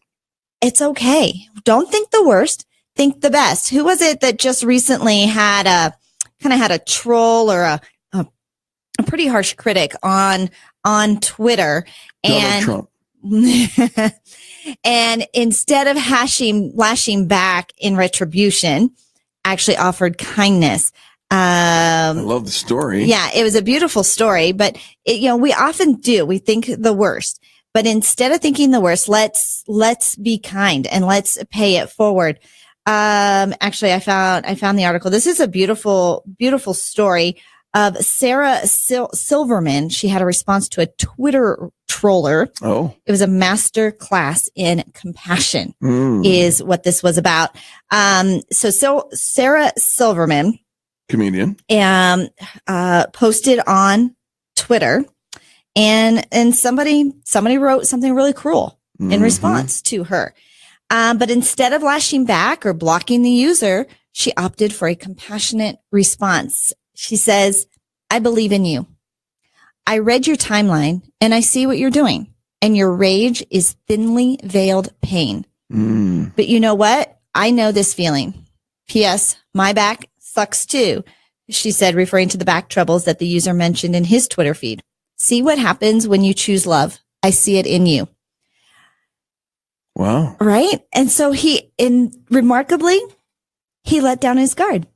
It's okay. Don't think the worst. Think the best. Who was it that just recently had a troll or a pretty harsh critic on Twitter? Donald Trump. And instead of lashing back in retribution, actually offered kindness. I love the story. Yeah, it was a beautiful story, but we often do. We think the worst. But instead of thinking the worst, let's be kind and let's pay it forward. Actually, I found the article. This is a beautiful, beautiful story of Sarah Silverman. She had a response to a Twitter troller. Oh, it was a master class in compassion is what this was about. So Sarah Silverman, comedian, posted on Twitter. And somebody wrote something really cruel in response to her. But instead of lashing back or blocking the user, she opted for a compassionate response. She says, I believe in you. I read your timeline and I see what you're doing. And your rage is thinly veiled pain. But you know what? I know this feeling. P.S. My back sucks too, she said, referring to the back troubles that the user mentioned in his Twitter feed. See what happens when you choose love. I see it in you. Wow. Right? And so remarkably, he let down his guard.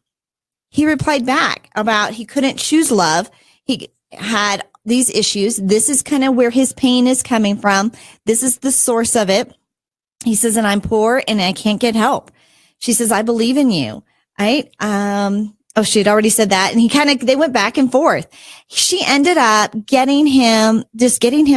He replied back about he couldn't choose love. He had these issues. This is kind of where his pain is coming from. This is the source of it. He says, and I'm poor and I can't get help. She says, I believe in you. Right? Oh, she had already said that. And they went back and forth. She ended up getting him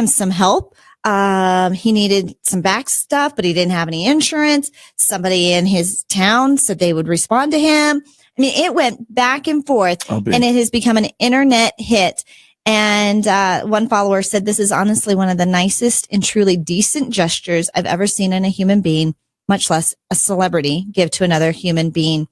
some help. He needed some back stuff, but he didn't have any insurance. Somebody in his town said they would respond to him. I mean, it went back and forth and it has become an internet hit. And, one follower said, this is honestly one of the nicest and truly decent gestures I've ever seen in a human being, much less a celebrity give to another human being.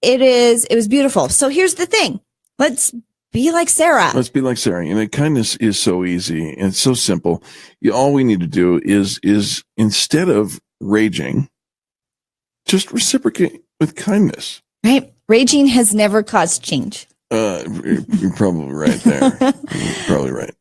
It was beautiful. So here's the thing. Let's be like Sarah. Let's be like Sarah. Kindness is so easy and it's so simple. All we need to do is instead of raging, just reciprocate with kindness. Right. Raging has never caused change. You're probably right there. You're probably right.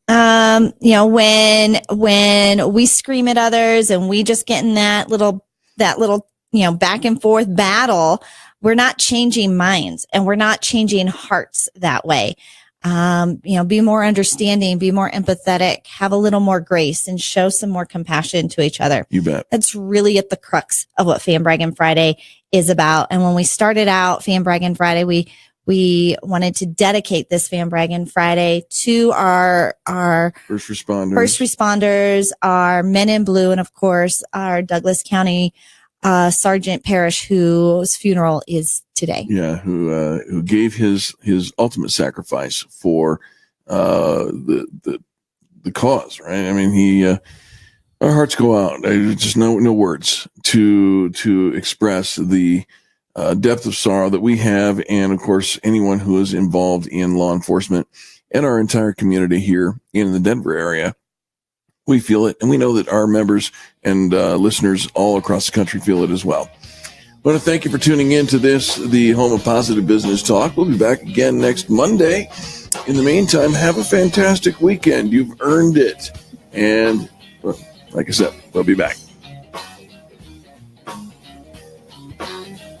When we scream at others and we just get in that little, back and forth battle, we're not changing minds and we're not changing hearts that way. Be more understanding, be more empathetic, have a little more grace and show some more compassion to each other. You bet. That's really at the crux of what Fan Braggin Friday is about. And when we started out Fan Braggin Friday, we wanted to dedicate this Fan Braggin Friday to our first responders, our men in blue, and of course, our Douglas County Sergeant Parrish, whose funeral is today. Yeah, who gave his ultimate sacrifice for the cause, right? I mean, our hearts go out. There's just no words to express the depth of sorrow that we have, and of course, anyone who is involved in law enforcement and our entire community here in the Denver area. We feel it, and we know that our members and listeners all across the country feel it as well. I want to thank you for tuning in to this, the home of positive business talk. We'll be back again next Monday. In the meantime, have a fantastic weekend. You've earned it. And like I said, we'll be back. on